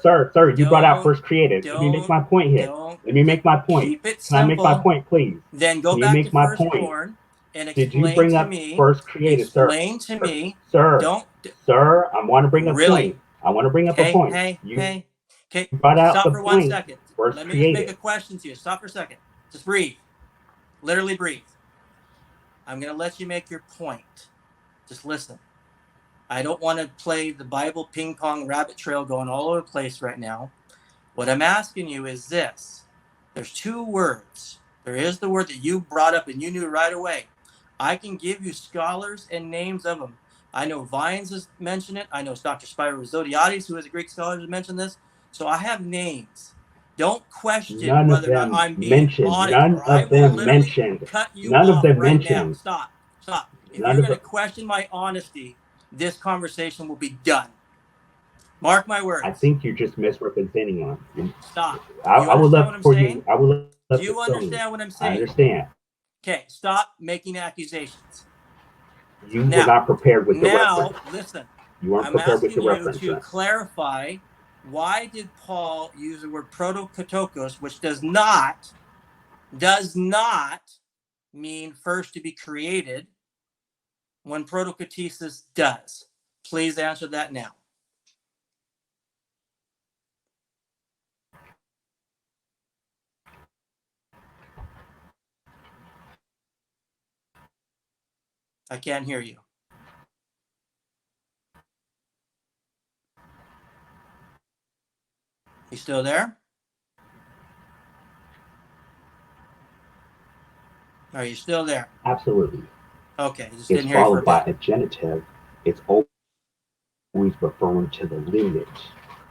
You brought out Don't, first created. Let me make my point here. don't. Let me make my point. Keep it Can I make my simple. point, please? Then go Can you back to make my point? firstborn and Did you explain bring to up me. first created, sir? Explain to me. Sir, Don't sir. I want to bring a really. point. I want to bring up a Okay, point. hey, You hey. Okay, brought out stop the for one point. second. First Let me just make created. a question to you. Stop for a second. Just breathe. Literally breathe. I'm going to let you make your point. Just listen. I don't want to play the Bible ping pong rabbit trail going all over the place right now. What I'm asking you is this. There's two words. There is the word that you brought up and you knew right away. I can give you scholars and names of them. I know Vines has mentioned it. I know Dr. Spiros Zodhiates, who is a Greek scholar, has mentioned this. So I have names. Don't question None of whether or not them I'm being mentioned. honest, None or I of will them literally mentioned. cut you None of off them right now. mentioned. Stop. Stop. If None you're of going to the. question my honesty, this conversation will be done. Mark my I words. think you're just misrepresenting them. Stop. Do you I would understand love what I'm for you. saying? I would Do love to you show you. understand what I'm I saying? understand. Okay, stop making accusations. You were Now, not prepared with the reference. listen. You weren't I'm prepared with asking the you reference. to clarify, why did Paul use the word prototokos, which does not mean first to be created, when protokotesis does? Please answer that now. I can't hear you. You still there? Are you still there? Absolutely. Okay, just It's didn't hear you for a followed by bit. a genitive. It's always referring to the lineage.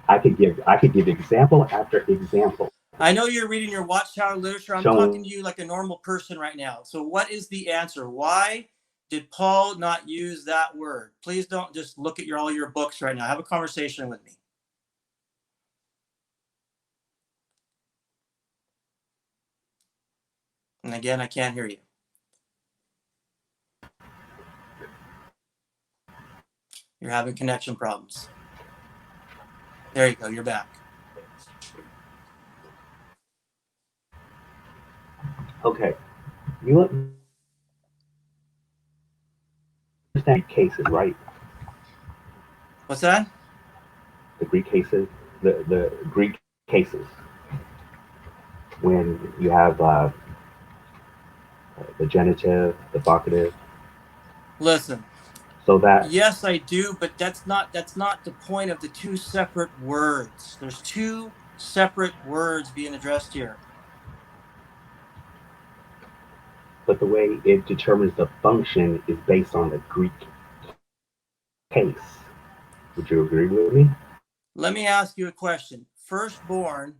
I could give example after example. I know you're reading your Watchtower literature. I'm talking Showing to you like a normal person right now. So what is the answer? Why did Paul not use that word? Please don't just look at all your books right now. Have a conversation with me. And again, I can't hear you. You're having connection problems. There you go. You're back. okay, you understand cases, right? What's that? The Greek cases, the Greek cases, when you have the genitive, the vocative, Listen. so that. Yes, I do, but that's not the point of the two separate words. There's two separate words being addressed here. But the way it determines the function is based on the Greek case. Would you agree with me? Let me ask you a question. Firstborn,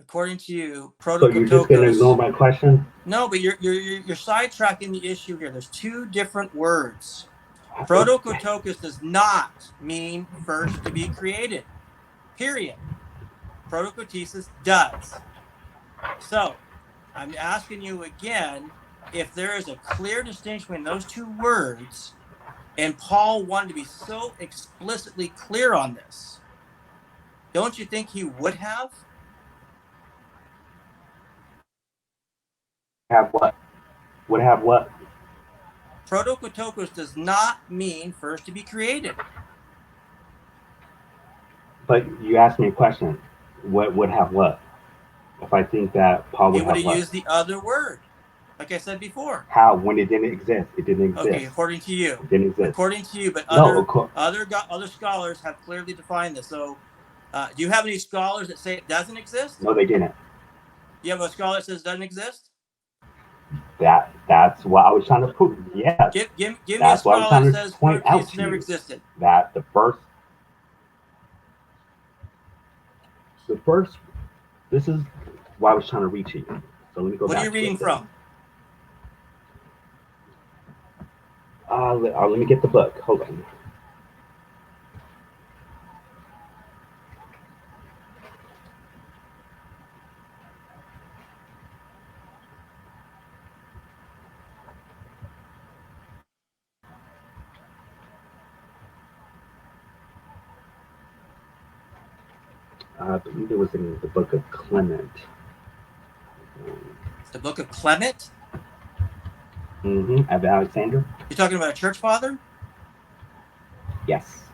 according to you, So you're just going to ignore prototokos. my question? No, but you're sidetracking the issue here. There's two different words. Prototokos does not mean first to be created. Period. Protokotesis does. So I'm asking you again, if there is a clear distinction between those two words, and Paul wanted to be so explicitly clear on this, don't you think he would have? have what? Would have what? Prototokos does not mean first to be created. But you asked me a question. What would have what? If I think that Paul would It would have have what? used the other word, like I said before. How? When it didn't exist. It didn't exist. Okay, according to you. It didn't exist. According to you, but No, other scholars have clearly defined this. So, do you have any scholars that say it doesn't exist? no, they didn't. You have a scholar that says it doesn't exist? That's what I was trying to prove. Yes. Give me a That's what I was scholar trying that to says point out it's to never you. existed. That the first, this is what I was trying to reach you. So let me go What back. are you reading from? Let me get the book. Hold on. I believe it was in the book of Clement. The book of Clement? Of Alexander. You're talking about a church father? Yes.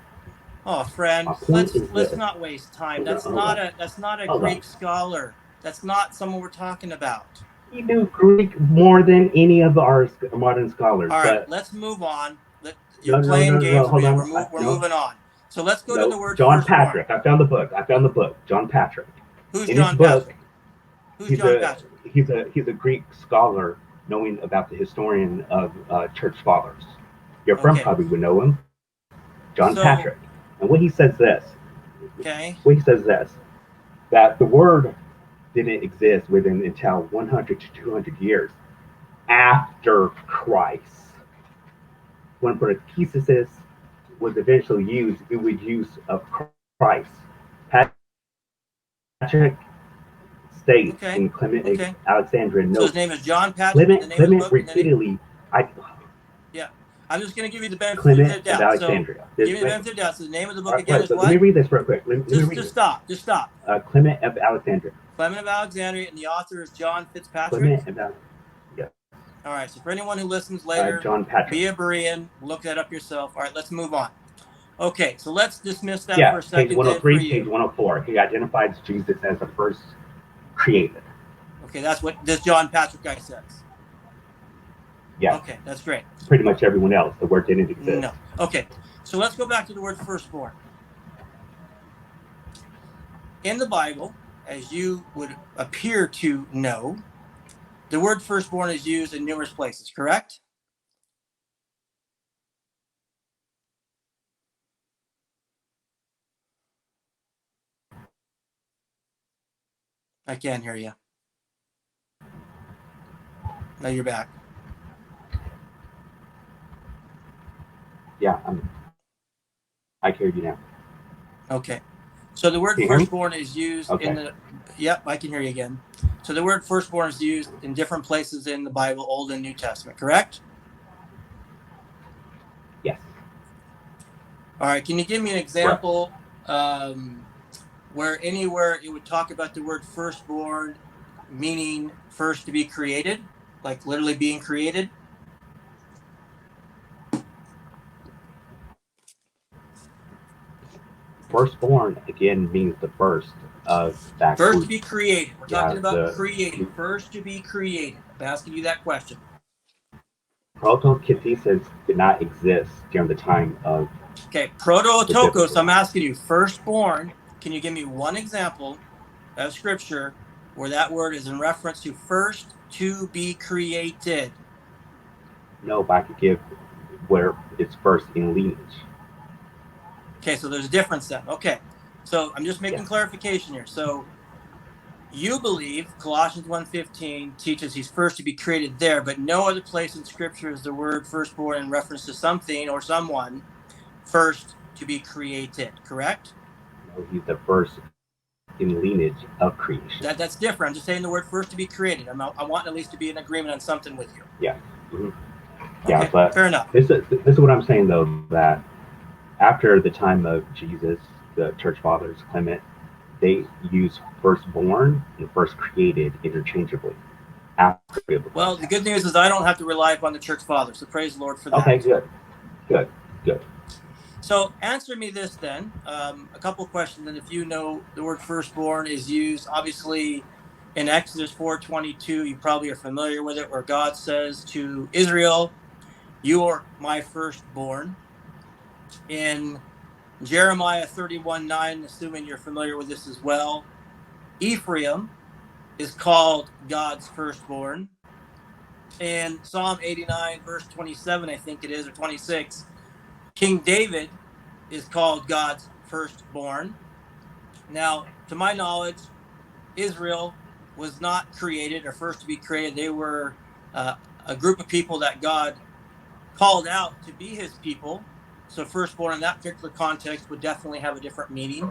Oh, friend, let's not waste time. That's not a Greek scholar. That's not someone we're talking about. He knew Greek more than any of our modern scholars. All right, let's move on. You're playing games. Hold on. We're moving on. So let's go to the word John firstborn. Patrick. I found the book. John Patrick. Who's John Patrick? Who's John Patrick? He's a Greek scholar knowing about the historian of church fathers. Your friend probably would know him. John Patrick. And what he says this. Okay. What he says this. That the word didn't exist within until 100 to 200 years after Christ. When protokesis was eventually used, it was use of Christ. Patrick states in Clement Alexandria notes. So his name is John Patrick. Clement repeatedly. I'm just going to give you the benefit Clement of the doubt. Alexandria. So, give me the benefit of the doubt. So the name of the book again is what? Let me read this real quick. Just stop. Clement of Alexandria. Clement of Alexandria, and the author is John Fitzpatrick. Clement of Alexandria. Yeah. All right. So for anyone who listens later, John Patrick. Be a Berean. Look that up yourself. All right. Let's move on. Okay. So let's dismiss that for a second. Page 103, page 104. He identifies Jesus as the first created. Okay. That's what this John Patrick guy says. Yeah. Okay, that's great. Pretty much everyone else. The word didn't exist. No. Okay, so let's go back to the word firstborn. In the Bible, as you would appear to know, the word firstborn is used in numerous places, correct? I can't hear you. Now you're back. Yeah, I hear you now. Okay. So the word firstborn is used in the... Yep, I can hear you again. So the word firstborn is used in different places in the Bible, Old and New Testament, correct? Yes. All right. Can you give me an example where anywhere it would talk about the word firstborn meaning first to be created, like literally being created? Firstborn again means the first of that. First to be created. We're talking about created. First to be created. I'm asking you that question. Prototokos did not exist during the time of. Okay, prototokos. I'm asking you, firstborn. Can you give me one example of scripture where that word is in reference to first to be created? No, but I could give where it's first in lineage. Okay, so there's a difference then. Okay, so I'm just making clarification here. So you believe Colossians 1:15 teaches he's first to be created there, but no other place in Scripture is the word firstborn in reference to something or someone first to be created, correct? No, he's the first in lineage of creation. That's different. I'm just saying the word first to be created. I want at least to be in agreement on something with you. Yeah. Okay, yeah, but fair enough. This is what I'm saying, though, that after the time of Jesus, the church fathers, Clement, they use firstborn and first created interchangeably. after biblical Well, the text. good news is I don't have to rely upon the church fathers, so praise the Lord for Okay, that. good, good, good. So answer me this then. A couple of questions, and if you know the word firstborn is used, obviously in Exodus 4:22, you probably are familiar with it, where God says to Israel, "You are my firstborn." In Jeremiah 31:9, assuming you're familiar with this as well, Ephraim is called God's firstborn. In Psalm 89, verse 27, I think it is, or 26, King David is called God's firstborn. Now, to my knowledge, Israel was not created or first to be created. They were a group of people that God called out to be his people. So, firstborn in that particular context would definitely have a different meaning.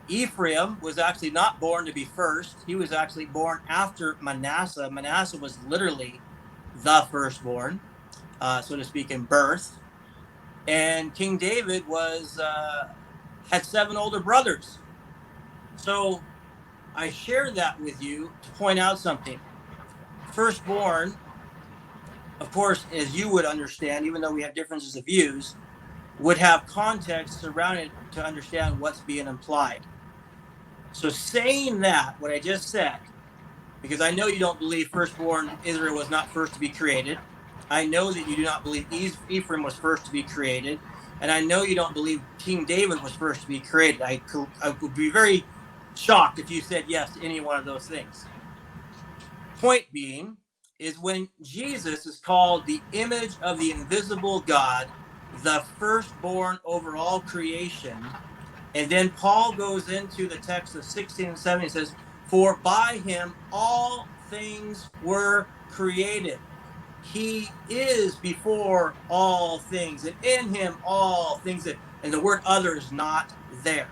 Ephraim was actually not born to be first. He was actually born after Manasseh. Manasseh was literally the firstborn, so to speak, in birth. And King David was had 7 older brothers. So I share that with you to point out something. Firstborn, of course, as you would understand, even though we have differences of views, would have context surrounding it to understand what's being implied. So saying that, what I just said, because I know you don't believe firstborn Israel was not first to be created. I know that you do not believe Ephraim was first to be created. And I know you don't believe King David was first to be created. I would be very shocked if you said yes to any one of those things. Point being is when Jesus is called the image of the invisible God, the firstborn over all creation, and then Paul goes into the text of 16 and 17 and says, "For by him all things were created. He is before all things, and in him all things." And the word other is not there.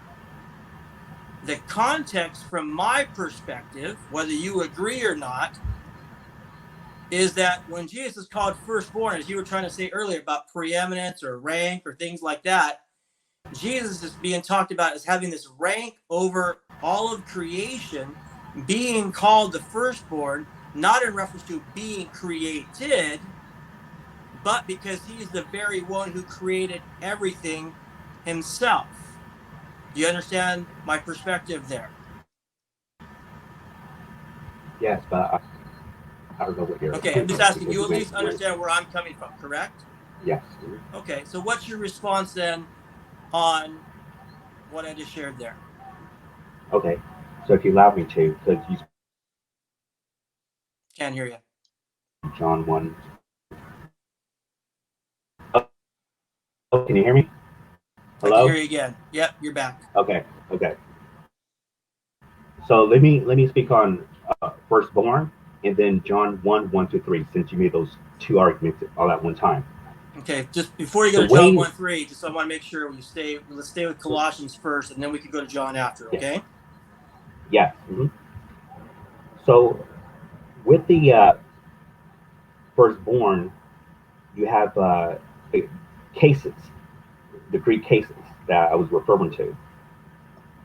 The context from my perspective, whether you agree or not, is that when Jesus is called firstborn, as you were trying to say earlier about preeminence or rank or things like that, Jesus is being talked about as having this rank over all of creation, being called the firstborn, not in reference to being created, but because he's the very one who created everything himself. Do you understand my perspective there? Yes, but I don't know what your Okay, I'm point just was asking because you you at least went understand where I'm coming from, correct? yes. Okay, so what's your response then on what I just shared there? Okay, so if you allow me to, because you Can't hear you. John 1. Oh, can you hear me? I can hear Hello? you again. Yep, you're back. Okay, okay. So let me speak on firstborn and then John 1, 1 to 3, since you made those two arguments all at one time. Okay, just before you go The to John way, 1:3, just I want to make sure let's stay with Colossians first, and then we can go to John after, yes, okay? yes. So with the firstborn, you have the cases, the Greek cases that I was referring to.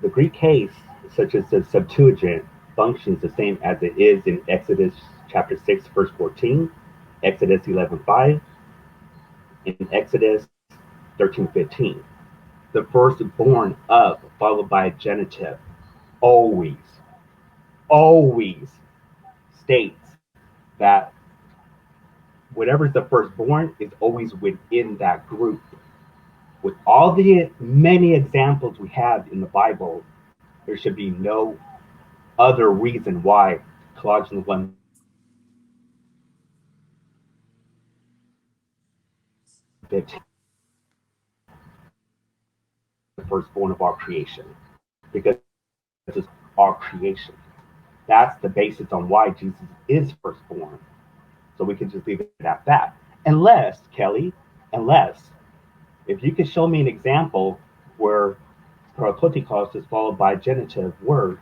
The Greek case, such as the Septuagint, functions the same as it is in Exodus chapter 6, verse 14, Exodus 11:5, and Exodus 13:15. The firstborn of followed by a genitive always, always states that whatever is the firstborn is always within that group. With all the many examples we have in the Bible, there should be no other reason why Colossians 1 15, the firstborn of our creation, because it's our creation. That's the basis on why Jesus is firstborn. So we can just leave it at that. Unless, Kelly, unless, if you could show me an example where prototokos is followed by a genitive word,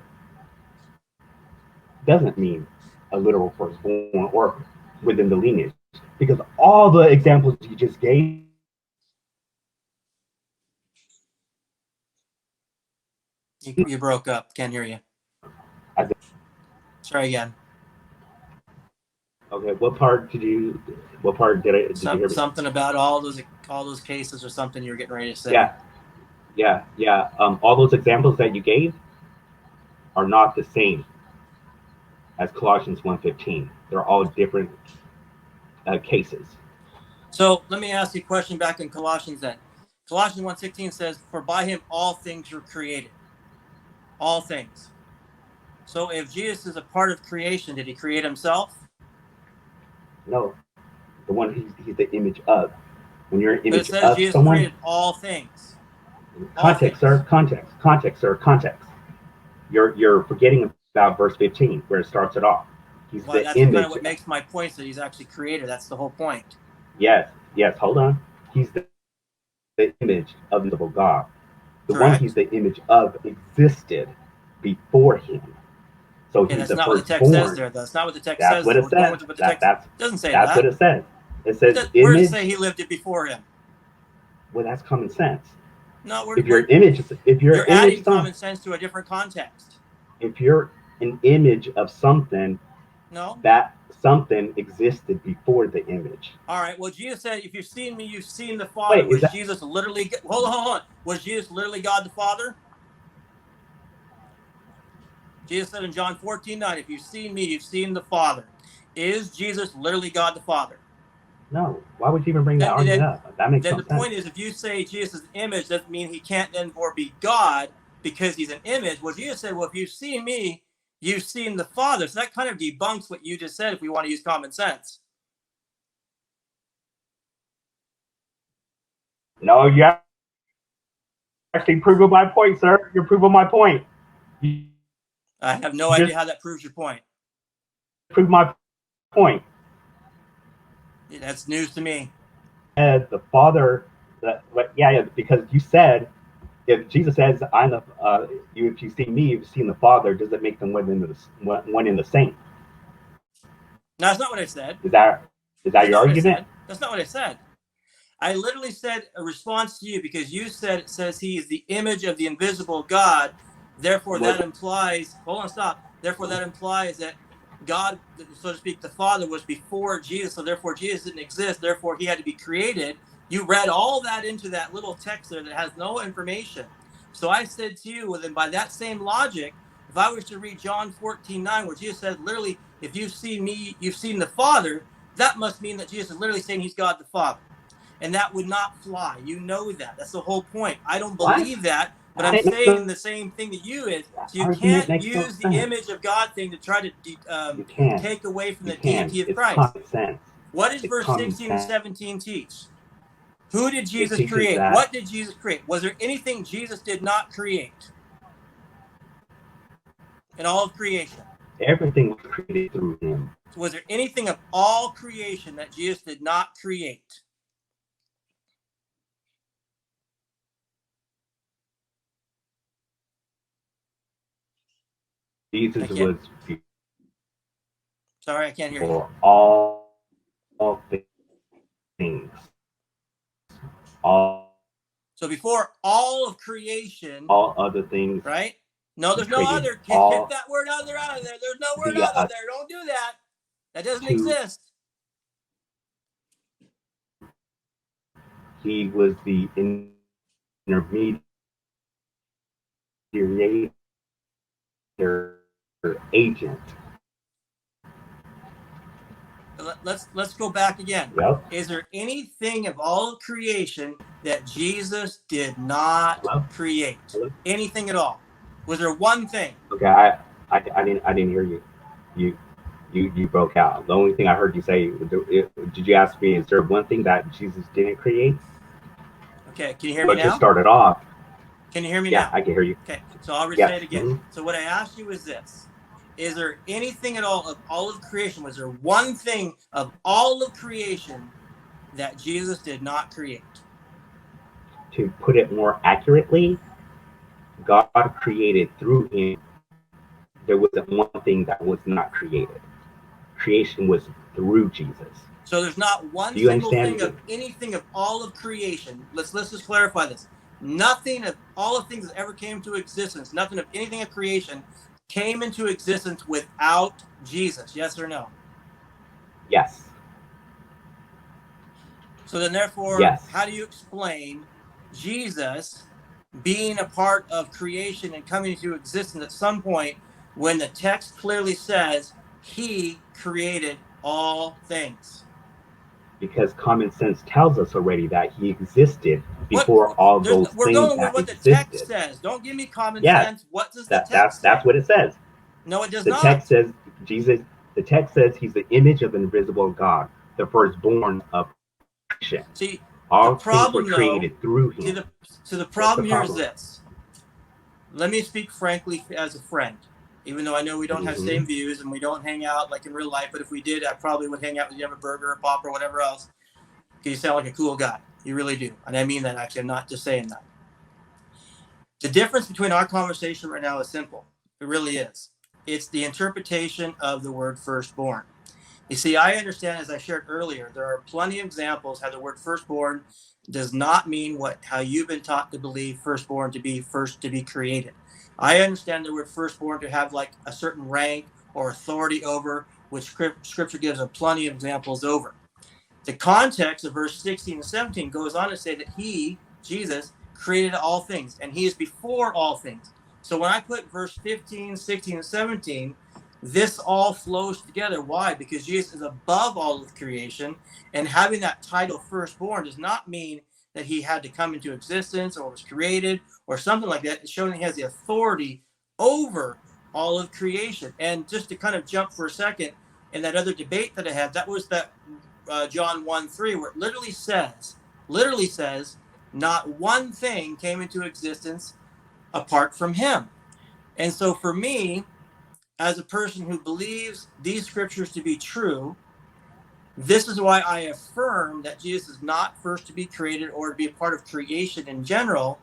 doesn't mean a literal firstborn or within the lineage. Because all the examples you just gave, You broke up. Can't hear you. as Try again. Okay, what part did you? What part did you hear me? Something about all those cases or something you're getting ready to say. Yeah. All those examples that you gave are not the same as Colossians 1:15. They're all different cases. So let me ask you a question back in Colossians then. Colossians 1:16 says, "For by him all things were created." All things. So if Jesus is a part of creation, did he create himself? No, the one he's the image of. When you're an But it image says of Jesus someone, created all things. All context, things. sir, context, sir, context. You're forgetting about verse 15 where it starts it off. He's Well, the that's kind of image. what makes my point that he's actually created. That's the whole point. Yes. Hold on. He's the image of the invisible God. The one he's Correct. the image of existed before him. So Okay, he's that's the not what the text says firstborn. there. That's not what the text That's says what there. it We're going says. with what the text doesn't say That's what that. it says. It says Where does it image. say he lived it before him? Well, that's common sense. No, If you're you're adding some, common sense to a different context. if you're an image of something, No. that something existed before the image. All right. Well, Jesus said, "If you've seen me, you've seen the Father." Wait, is Was that Jesus literally? Hold on. Was Jesus literally God the Father? Jesus said in John 14:9, "If you've seen me, you've seen the Father." Is Jesus literally God the Father? no? Why would you even bring that Then, argument then, up? That makes then no the sense. point is, if you say Jesus is an image, doesn't mean he can't then or be God because he's an image. Well, Jesus said, "Well, if you've seen me, you've seen the Father." So that kind of debunks what you just said. If we want to use common sense. No, you actually proving my point, sir. You're proving my point. You I have no just idea how that proves your point. proved my point. That's news to me. As the Father, because you said if Jesus says, "I'm the if you see me, you've seen the Father," does it make them one in the same? No, that's not what I said. Is that That's your not what I argument? said. That's not what I said. I literally said a response to you because you said it says he is the image of the invisible God. Therefore, What? that implies, hold on, stop. Therefore, that implies that God, so to speak, the Father was before Jesus. So therefore, Jesus didn't exist. Therefore, he had to be created. You read all that into that little text there that has no information. So I said to you, well, then by that same logic, if I was to read John 14:9, where Jesus said, literally, if you've seen me, you've seen the Father, that must mean that Jesus is literally saying he's God the Father. And that would not fly. You know that. That's the whole point. I don't What? believe that, but I'm That makes saying no, the same thing that you is. that So you argument can't makes no use the sense. image of God thing to try to You can. take away from You the can. deity of It's Christ. common sense. What does It's verse common 16 and sense. 17 teach? Who did It Jesus teaches create? that What did Jesus create? Was there anything Jesus did not create in all of creation? everything was created through him. So was there anything of all creation that Jesus did not create? I Jesus can't. was Sorry, I can't hear you. before all things. All So before all of creation, all other things right? No, he there's no created. other. Get All that word other out of there. There's no word the other there. Don't do that. That doesn't to exist. he was the intermediary agent. Let's go back again. Yep. Is there anything of all of creation that Jesus did not Hello? create? Hello? Anything at all? Was there one thing? Okay, I didn't hear you. You you broke out. The only thing I heard you say, did you ask me, is there one thing that Jesus didn't create? Okay, can you hear me But to now? start it off, Can you hear me yeah, now? I can hear you. Okay, so I'll Yes. say it again. Mm-hmm. So what I asked you is this. Is there anything at all of creation? Was there one thing of all of creation that Jesus did not create? To put it more accurately, God created through him. There wasn't one thing that was not created. Creation was through Jesus. So there's not one Do you single thing understand? of anything of all of creation. Let's just clarify this. Nothing of all of things that ever came to existence, nothing of anything of creation came into existence without Jesus. Yes or no? Yes. So then, therefore, Yes. how do you explain Jesus being a part of creation and coming into existence at some point when the text clearly says he created all things? Because common sense tells us already that he existed What before all those we're things going with that what the text existed. says. Don't give me common Yes, sense. What does the that's text say? what it says. No, it does The text not. says Jesus. The text says he's the image of the invisible God, the firstborn of creation. See, the All things were problem though, created through see him. the What's the problem here is problem? this. Let me speak frankly as a friend. Even though I know we don't have the Mm-hmm. same views and we don't hang out like in real life, but if we did, I probably would hang out with you, have a burger, a pop, or whatever else. Because you sound like a cool guy. You really do. And I mean that actually. I'm not just saying that. The difference between our conversation right now is simple. It really is. It's the interpretation of the word firstborn. You see, I understand, as I shared earlier, there are plenty of examples how the word firstborn does not mean how you've been taught to believe firstborn to be first to be created. I understand the word firstborn to have like a certain rank or authority over, which scripture gives a plenty of examples over. The context of verse 16 and 17 goes on to say that he, Jesus, created all things, and he is before all things. So when I put verse 15, 16, and 17, this all flows together. Why? Because Jesus is above all of creation, and having that title firstborn does not mean that he had to come into existence or was created or something like that. It's showing he has the authority over all of creation. And just to kind of jump for a second, in that other debate that I had, that was that John 1:3, where it literally says, not one thing came into existence apart from him. And so for me, as a person who believes these scriptures to be true, this is why I affirm that Jesus is not first to be created or to be a part of creation in general,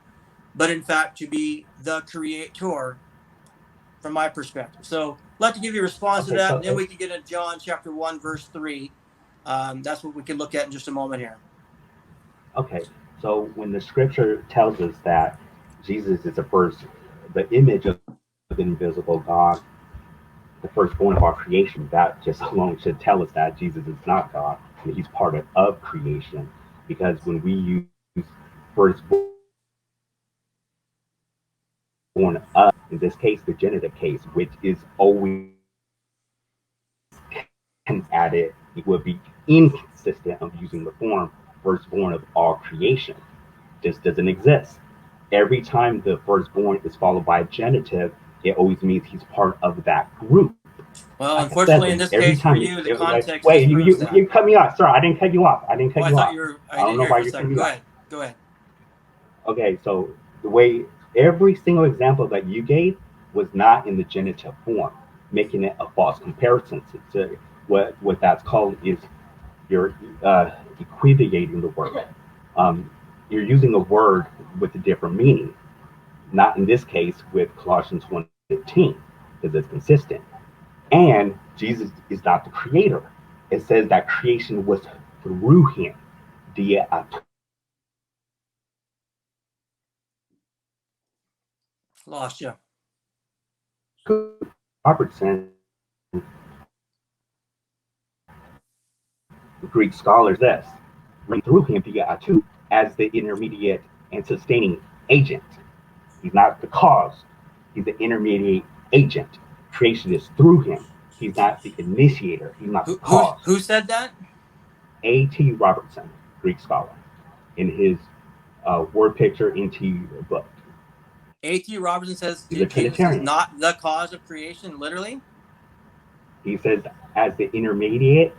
but in fact to be the creator from my perspective. So I'd like to give you a response to Okay, that, so and then we can get into John chapter 1, verse 3. That's what we can look at in just a moment here. okay, so when the scripture tells us that Jesus is the image of the invisible God, the firstborn of our creation, that just alone should tell us that Jesus is not God, and he's part of creation. Because when we use firstborn of, in this case, the genitive case, which is always added, it would be inconsistent of using the form firstborn of all creation. This doesn't exist. Every time the firstborn is followed by a genitive, it always means he's part of that group. Well, Like I said, unfortunately, in this every case for time you, the it was like, context wait, disproves that. you cut me off. Sorry, I didn't cut you off. I didn't Oh, cut I you thought off. you were. I I don't didn't know hear you why for a you're cutting second. me Go off. ahead. Go ahead. Okay, so the way every single example that you gave was not in the genitive form, making it a false comparison. To what that's called is you're equivocating the word. You're using a word with a different meaning. Not in this case with Colossians 1:15, because it's consistent. And Jesus is not the creator. It says that creation was through him. Dia Lost you. Robertson, Greek scholars, this through him dia atu as the intermediate and sustaining agent. He's not the cause. He's the intermediate agent. Creation is through him. He's not the initiator. He's not the cause. Who said that? A.T. Robertson, Greek scholar, in his word picture into book. A.T. Robertson says He's a Jesus is Trinitarian. not the cause of creation, literally. He says as the intermediate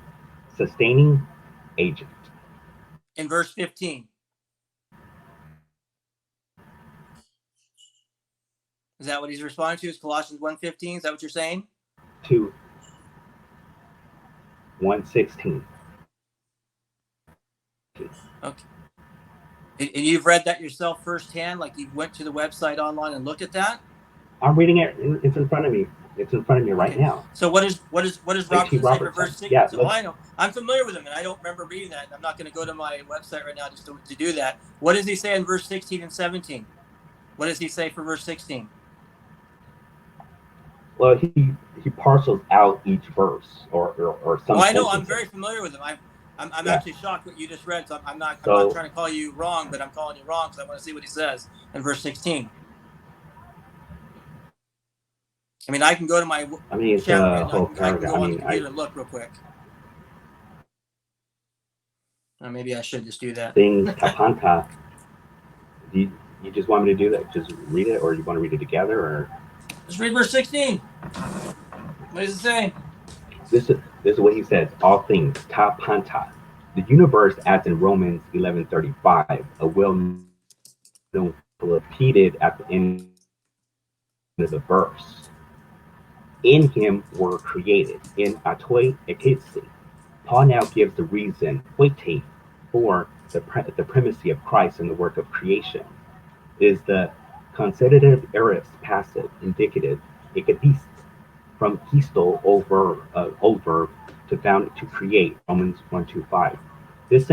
sustaining agent. In verse 15. Is that what he's responding to? Is Colossians 1:15? Is that what you're saying? To 1:16. Okay. And you've read that yourself firsthand, like you went to the website online and looked at that? I'm reading it. It's in front of me. It's in front of me right Okay. now. So what does A.T. Robertson say for Robertson. verse 6? Yeah, So I know. I'm familiar with him, and I don't remember reading that. And I'm not going to go to my website right now just to do that. What does he say in verse 16 and 17? What does he say for verse 16? Well, he parcels out each verse or Oh, some I know. I'm sentences. very familiar with them. I'm Yeah. actually shocked what you just read. So I'm not So trying to call you wrong, but I'm calling you wrong because I want to see what he says in verse 16. I mean, I can go to my I mean, it's chapter. a whole I can paragraph. I go on the mean, computer and look real quick. Maybe I should just do that. things tapanta. You just want me to do that? Just read it, or you want to read it together, or Just read verse 16. What does it say? this is what he says. All things tapanta. The universe, as in Romans 11:35, a well-known repeated at the end of the verse. In him were created, in atoi ekitsi. Paul now gives the reason, oite, for the primacy of Christ in the work of creation. Is the consecutive aorist passive indicative ekadist from histo over to found to create Romans 1:25. This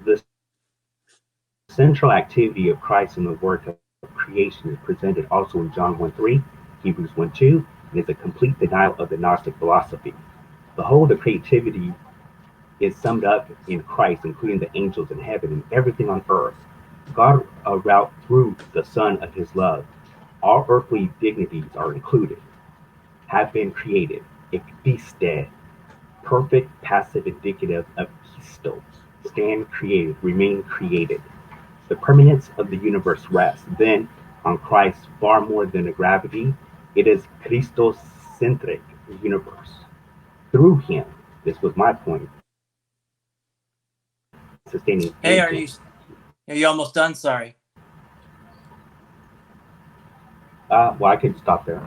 the central activity of Christ in the work of creation is presented also in John 1:3, Hebrews 1:2, and is a complete denial of the Gnostic philosophy. The whole of the creativity is summed up in Christ, including the angels in heaven and everything on earth. God wrought through the Son of his love. All earthly dignities are included, have been created, existed, perfect passive indicative of histo, stand created, remain created. The permanence of the universe rests, then, on Christ far more than a gravity. It is Christocentric universe. Through him, this was my point, sustaining Hey, agent. are you almost done? Sorry. Well, I could stop there.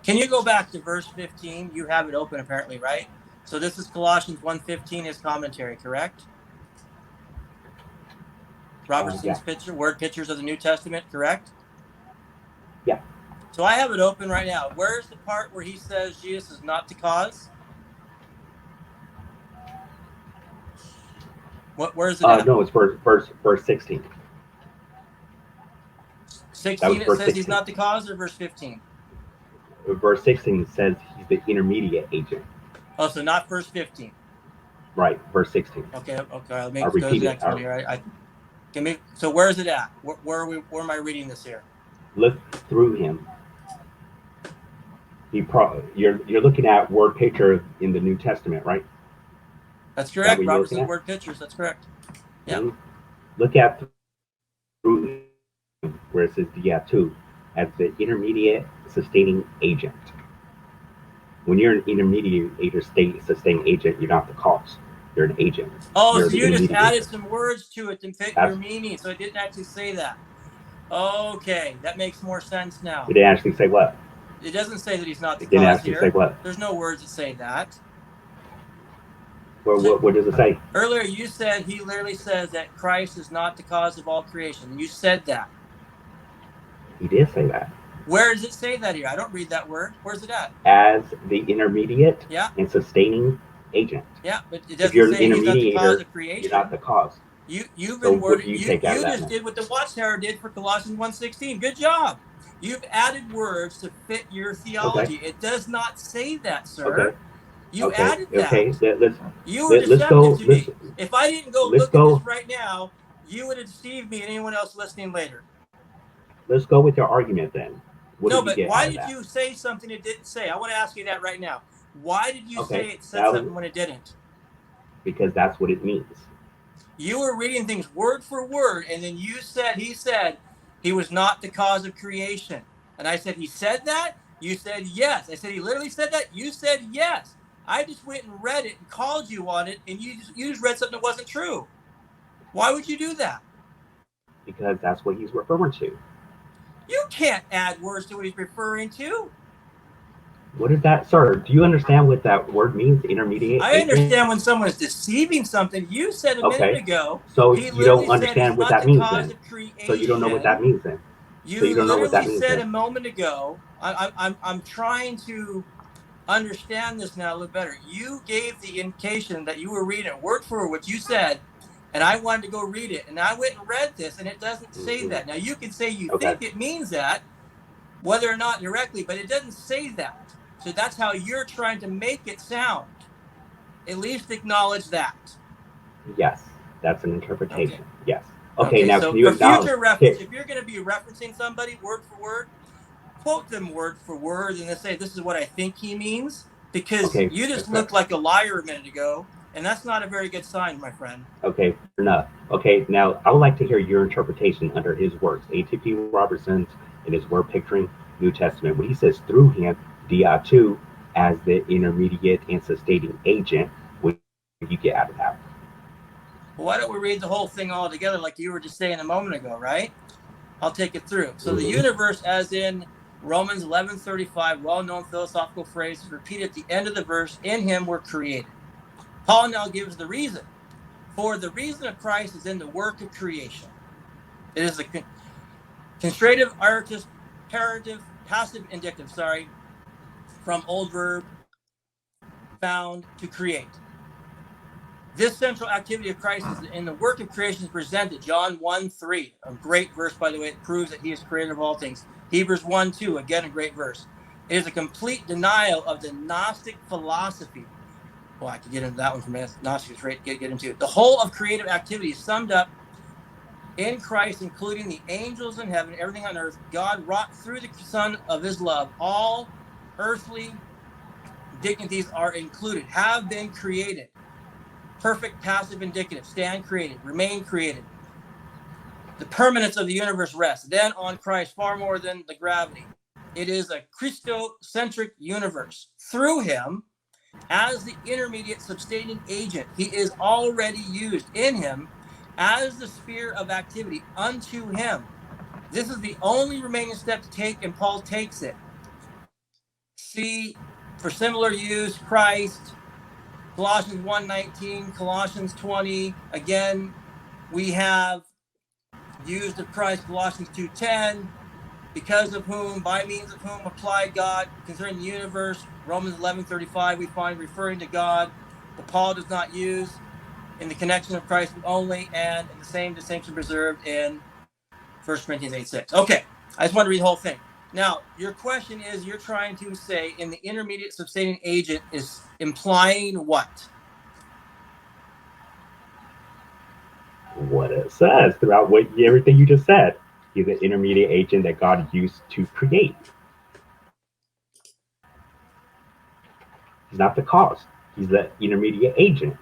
Can you go back to verse 15? You have it open apparently, right? So this is Colossians 1:15, his commentary, correct? Robertson's Yeah. word pictures of the New Testament, correct? Yeah. So I have it open right now. Where's the part where he says Jesus is not the cause? Where's it at? No, it's verse 16. That was 16 it verse says he's 16. not the cause, or verse 15? Verse 16 says he's the intermediate agent. Oh, so not verse 15. Right, verse 16. Okay. Let me I'll go to repeat the it. next one here. So where is it at? Where am I reading this here? Look through him. You're looking at word picture in the New Testament, right? That's Is that correct. what you're looking Robertson's at? word pictures. That's correct. Yeah. Mm-hmm. Look at through him, where it says diatu, as the intermediate sustaining agent. When you're an intermediate sustaining agent, you're not the cause. You're an agent. Oh, You're so the you just added intermediator. some words to it to fit That's your meaning. So it didn't actually say that. Okay, that makes more sense now. It didn't actually say what? It doesn't say that he's not the It didn't cause actually say here. what? There's no words that say that. What, So what does it say? earlier you said he literally says that Christ is not the cause of all creation. You said that. He did say that. Where does it say that here? I don't read that word. Where's it at? As the intermediate Yeah. and sustaining agent. Yeah, but it If doesn't you're an say he's not the cause intermediator, of creation. you're not the cause. You've So been what worded. do you You take out of that? just did what the Watchtower did for Colossians 1:16. Good job. You've added words to fit your theology. Okay. It does not say that, sir. Okay. You Okay. added that. Okay. You were Let's deceptive go. to me. If I didn't go Let's look at this go. right now, you would have deceived me and anyone else listening later. Let's go with your argument then. What No, did you but get out why of did that? you say something it didn't say? I want to ask you that right now. Why did you Okay. say it said That was something when it didn't? because that's what it means. You were reading things word for word, and then he said he was not the cause of creation. And I said, he said that? You said yes. I said, he literally said that? You said yes. I just went and read it and called you on it, and you just read something that wasn't true. Why would you do that? Because that's what he's referring to. You can't add words to what he's referring to. What is that, sir? Do you understand what that word means, intermediate I agent? understand when someone is deceiving something. You said a minute Okay. ago, So he you literally don't said he's understand what not that the means cause then. of So you don't know what creation. that means then. So You you don't know what that literally means said then. a moment ago, I'm trying to understand this now a little better. You gave the indication that you were reading it word for word what you said, and I wanted to go read it. And I went and read this, and it doesn't say Mm-hmm. that. Now, you can say you Okay. think it means that, whether or not directly, but it doesn't say that. So that's how you're trying to make it sound. At least acknowledge that. Yes, that's an interpretation. Okay. Yes. Okay, Okay, now so can you for acknowledge? future reference, if you're going to be referencing somebody word for word, quote them word for word and then say, this is what I think he means, because Okay, you just looked like a liar a minute ago, and that's not a very good sign, my friend. okay, fair enough. Okay, now I would like to hear your interpretation under his works. A.T.P. Robertson's in his word picturing New Testament, when he says through him, dia2 as the intermediate and sustaining agent, what do you get out of that? Well, why don't we read the whole thing all together like you were just saying a moment ago, right? I'll take it through. So the universe, as in Romans 11:35, well-known philosophical phrase, is repeated at the end of the verse, in him were created. Paul now gives the reason. For the reason of Christ is in the work of creation. It is the constrative, aorist, imperative, passive, indicative, from old verb found to create. This central activity of Christ is in the work of creation is presented. John 1:3, a great verse, by the way. It proves that he is creator of all things. Hebrews 1:2, again, a great verse. It is a complete denial of the Gnostic philosophy. Well, I could get into that one from Gnostics, right? Get into it. The whole of creative activity is summed up in Christ, including the angels in heaven, everything on earth. God wrought through the Son of his love. All earthly dignities are included, have been created. Perfect, passive, indicative, stand created, remain created. The permanence of the universe rests. Then on Christ, far more than the gravity. It is a Christocentric universe. Through him, as the intermediate sustaining agent, he is already used in him as the sphere of activity unto him. This is the only remaining step to take, and Paul takes it. See, for similar use, Christ, Colossians 1:19, Colossians 20. Again, we have used of Christ, Colossians 2:10, because of whom, by means of whom applied God concerning the universe. Romans 11:35 we find referring to God, but Paul does not use in the connection of Christ only, and in the same distinction preserved in 1 Corinthians 8:6. Okay, I just want to read the whole thing. Now, your question is, you're trying to say in the intermediate sustaining agent is implying what? What it says throughout everything you just said. He's an intermediate agent that God used to create. He's not the cause. He's the intermediate agent.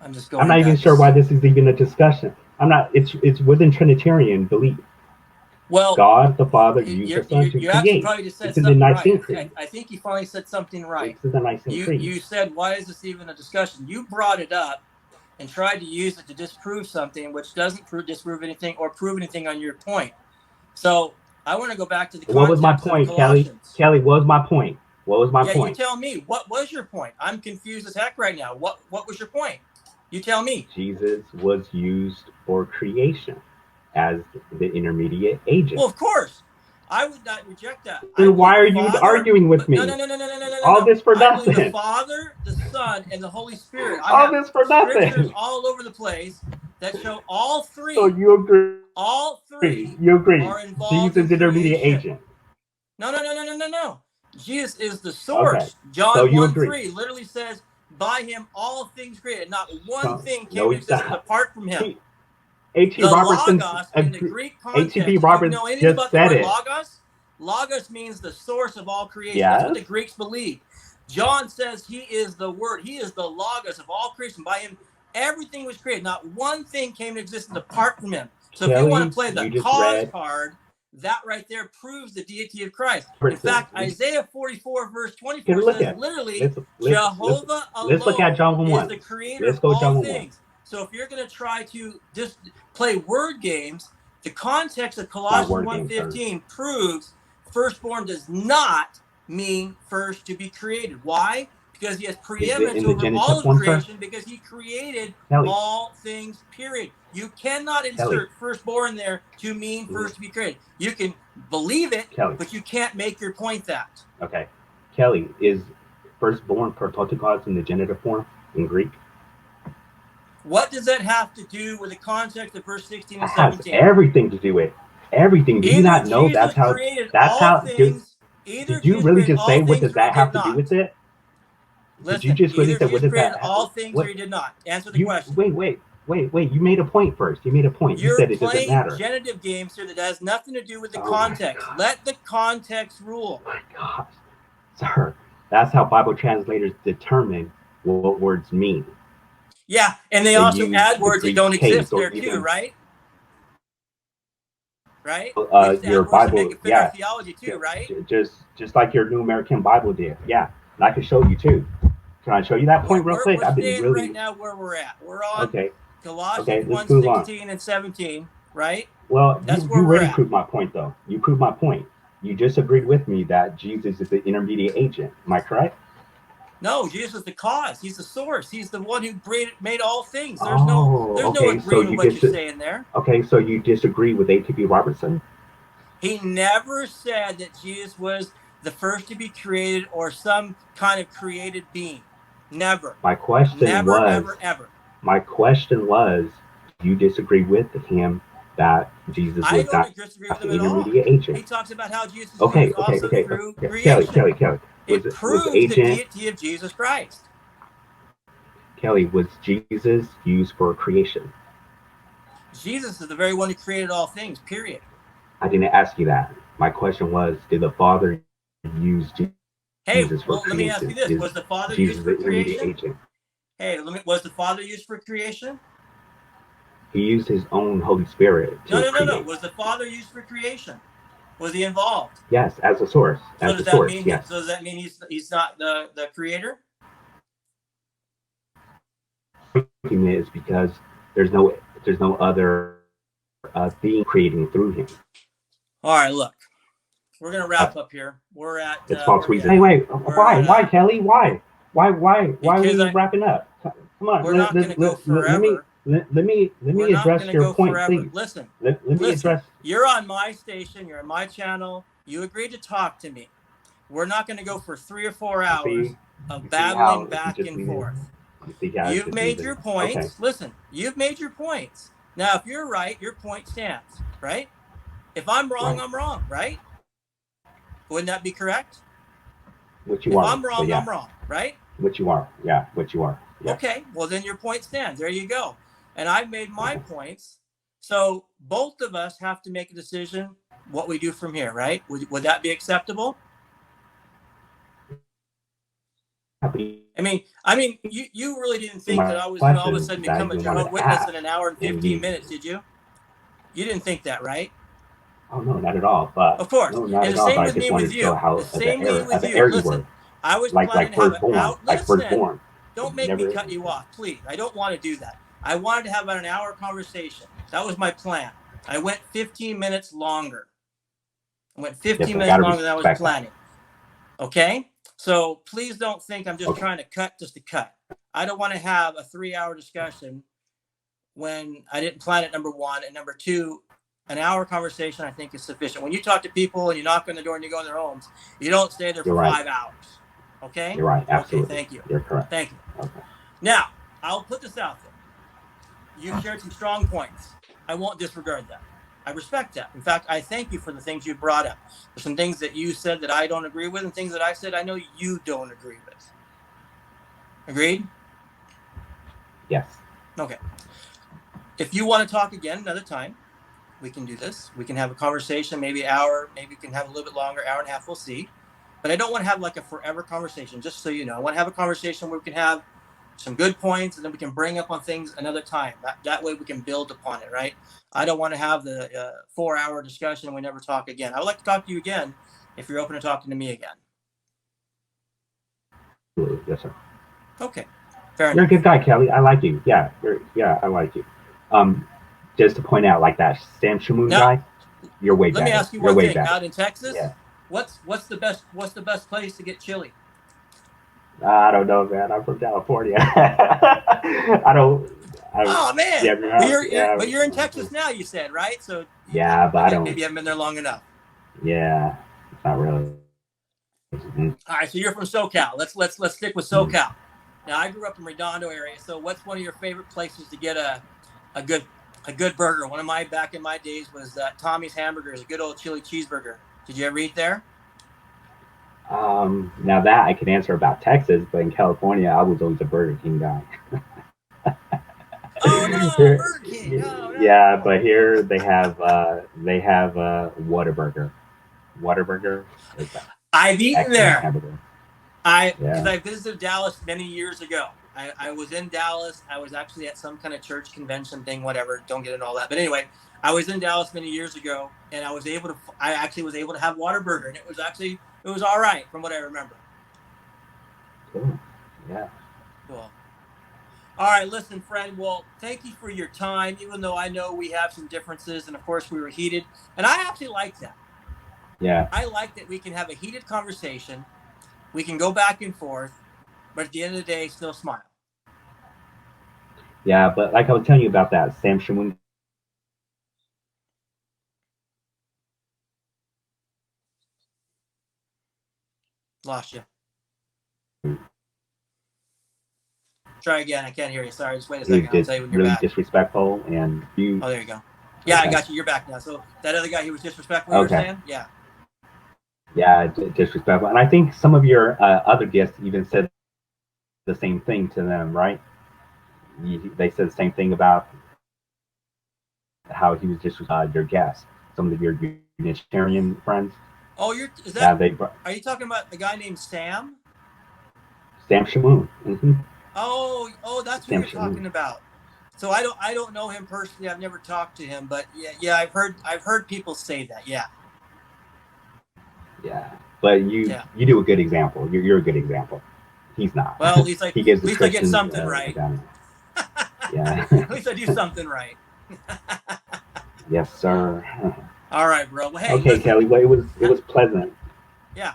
I'm not even sure why this is even a discussion. It's within Trinitarian belief. Well, God the Father used the Son to create. Actually probably just said something right. I think you finally said something right. It's in the Nicene Creed. You said, why is this even a discussion? You brought it up and tried to use it to disprove something which doesn't disprove anything or prove anything on your point. So I want to go back to the What was my point, Kelly? Kelly, what was my point? What was my point? Yeah, you tell me. What was your point? I'm confused as heck right now. What was your point? You tell me. Jesus was used for creation as the intermediate agent. Well, of course. I would not reject that. Then why are you arguing with me? No. All this for nothing. I believe the Father, the Son, and the Holy Spirit. All this for nothing. Scriptures all over the place that show all three. So you agree? All three. You agree? Are involved Jesus is intermediate agent. No. Jesus is the source. Okay. John so 1:3 literally says, "By him all things created." Not one thing came to existence apart from him. A.T. Robertson, logos in the Greek context. A.T.P. Robertson just said it. Logos means the source of all creation. Yes. That's what the Greeks believe. John says he is the Word. He is the logos of all creation. By him, everything was created. Not one thing came to existence apart from him. So Kelly, if you want to play the cause card, that right there proves the deity of Christ. In fact, Isaiah 44 verse 24 says literally, Jehovah alone is the creator of all things. So if you're going to try to just play word games, the context of Colossians 1:15 proves firstborn does not mean first to be created. Why? Because he has preeminence over all of creation, because he created all things, period. You cannot insert firstborn there to mean first to be created. You can believe it, but you can't make your point that. Okay. Kelly, is firstborn prototokos in the genitive form in Greek? What does that have to do with the context of verse 16 It and has 17? everything to do with everything. Do you Either not know Jesus created that's all how just things, either did you Jesus really created just say all what things does or he that have did to do not. with it? Did you Listen, just really either say what Jesus does created that all things or what he did not. Answer the you question. wait, you made a point first. You made a point. You You're said it doesn't playing matter. genitive games here that has nothing to do with the Oh my context. god. Let the context rule. My gosh. Sir, that's how Bible translators determine what words mean. Yeah, and they They also use add the words that Greek don't case exist or there too, even right? Right? We just your add words to make Bible. it fit our Yeah, theology too, right? just like your New American Bible did. Yeah, and I can show you too. Can I show you that point real quick? We're I've been staying right really now where we're at. We're on okay. Okay, Colossians let's move on. 1:16 and 17, right? Well, That's where you we're already at. proved my point, though. You proved my point. You just agreed with me that Jesus is the intermediate agent. Am I correct? No, Jesus is the cause. He's the source. He's the one who made all things. Oh, There's no okay. So agreeing with you what you're saying there. okay. So you disagree with A.T.B. Robertson? He never said that Jesus was the first to be created or some kind of created being. Never. My question Never, was, ever, ever. do you disagree with him that Jesus I was don't not disagree with him the at all. intermediate agent? He talks about how Jesus Okay, was okay, also okay, through okay. creation. Kelly, It was proves the agent deity of Jesus Christ. Kelly, was Jesus used for creation? Jesus is the very one who created all things, period. I didn't ask you that. My question was, did the Father use Hey, Jesus for well, let me ask creation? you this. Is Was the Father used Jesus for the intermediate creation? agent? Hey, was the Father used for creation? He used his own Holy Spirit No, to no, no, no. create. Was the Father used for creation? Was he involved? Yes, as a source. So As does a that source, mean yes. he's not the creator? Is because there's no other being creating through him. All right, look. We're gonna wrap That's up here. We're at it's where false are we reason. at? Hey, wait, We're at why, Kelly? Why are because we wrapping up? Come on, we're not gonna go forever. let We're me not address gonna your go point, forever. please. Listen, Let me listen. address. You're on my station. You're on my channel. You agreed to talk to me. We're not gonna go for 3 or 4 hours of You see how babbling you back just and leave it. forth. You see how it's You've just made leaving. your Okay. points. Listen, you've made your points. Now, if you're right, your point stands, right? If I'm wrong, Right. I'm wrong, right? Wouldn't that be correct? Which you If are. I'm So wrong, yeah. I'm wrong, right? Which you are. Yeah. Which you are. Yes. Okay, well, then your point stands. There you go. And I've made my points. So both of us have to make a decision what we do from here, right? Would that be acceptable? I mean, you really didn't think that My I was going to all of a question sudden that I become a even wanted Jehovah's to Witness in ask, an hour and and 15 you minutes, did you? You didn't think that, right? oh no, not at all. But Of course. no, not And at the all. same But I with just me wanted with to show you. how The same with you with the you. air you Listen, were, I was planning like to have an firstborn, out. like Listen, firstborn. don't make me Never. cut you off, please. I don't want to do that. I wanted to have about an hour conversation. That was my plan. I went 15 minutes longer. I went Yes, 15 I minutes gotta longer than I was respect that. planning. Okay? So please don't think I'm just Okay. trying to cut just to cut. I don't want to have a 3-hour discussion when I didn't plan it, number one. And number two, an hour conversation I think is sufficient. When you talk to people and you knock on the door and you go in their homes, you don't stay there You're for right. 5 hours. Okay? You're right. Okay, Absolutely. thank you. You're correct. Thank you. Okay. Now, I'll put this out there. You've shared some strong points. I won't disregard that. I respect that. In fact, I thank you for the things you brought up. There's some things that you said that I don't agree with, and things that I said I know you don't agree with. Agreed? Yes. Okay. If you want to talk again another time, we can do this. We can have a conversation, maybe an hour, maybe we can have a little bit longer, hour and a half, we'll see. But I don't want to have like a forever conversation, just so you know. I want to have a conversation where we can have some good points and then we can bring up on things another time. That way we can build upon it, right? I don't want to have the 4-hour discussion and we never talk again. I would like to talk to you again if you're open to talking to me again. Yes, sir. Okay. Fair You're enough. a good guy, Kelly. I like you. Yeah. I like you. Just to point out, like that Sam Shamoon Now, guy, you're way better. let me ask you You're one way thing. better. Out in Texas, Yeah. what's the best place to get chili? I don't know, man. I'm from California. I don't. Oh man, Yeah, but you're in Texas now. You said, right? So yeah, but I okay, don't. maybe you haven't been there long enough. Yeah, it's not really. Mm-hmm. All right, so you're from SoCal. Let's stick with SoCal. Now I grew up in Redondo area. So what's one of your favorite places to get a good burger? One of my back in my days was Tommy's Hamburgers, a good old chili cheeseburger. Did you ever eat there? Now that I can answer about Texas, but in California, I was always a Burger King guy. Oh no, Here, Burger King. Oh yeah, no. but here they have Whataburger. Whataburger is an I've eaten excellent there. hamburger. Because Yeah. I visited Dallas many years ago. I was in Dallas. I was actually at some kind of church convention thing, whatever. Don't get into all that. But anyway, I was in Dallas many years ago, and I actually was able to have Whataburger, and it was all right from what I remember. Cool. Yeah. Cool. All right, listen, friend. Well, thank you for your time, even though I know we have some differences, and of course we were heated, and I actually like that. Yeah. I like that we can have a heated conversation. We can go back and forth, but at the end of the day, still smile. Yeah, but like I was telling you about that Sam Shamoon. Lost you. Try again. I can't hear you. Sorry. Just wait a He was second. I'll just tell you when you're really back. disrespectful, and you. Oh, there you go. Yeah, I Okay. got you. You're back now. So that other guy, he was disrespectful, you were Okay. saying? Yeah. Yeah, disrespectful, and I think some of your other guests even said the same thing to them, right? They said the same thing about how he was just your guest. Some of your Unitarian friends. Oh, Yeah, they are you talking about the guy named Sam? Sam Shamoon. Oh, that's who Sam you're Shamoon. talking about. So I don't know him personally. I've never talked to him, but yeah, I've heard people say that. Yeah. Yeah, but Yeah. you do a good example. You're a good example. He's not. Well, He gives at the least I get Christians something a right. down. Yeah. At least I do something right. Yes, sir. All right, bro. Well, hey, Okay, listen. Kelly. Well, it was pleasant. Yeah.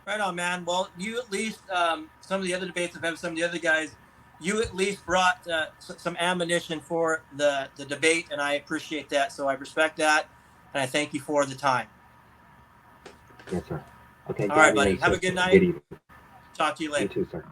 Right on, man. Well, you at least some of the other debates I've had with some of the other guys, you at least brought some ammunition for the debate, and I appreciate that. So I respect that, and I thank you for the time. Yes, sir. Okay, All right, glad we buddy. had Have a a good good night. evening. Talk to you You later. too, sir.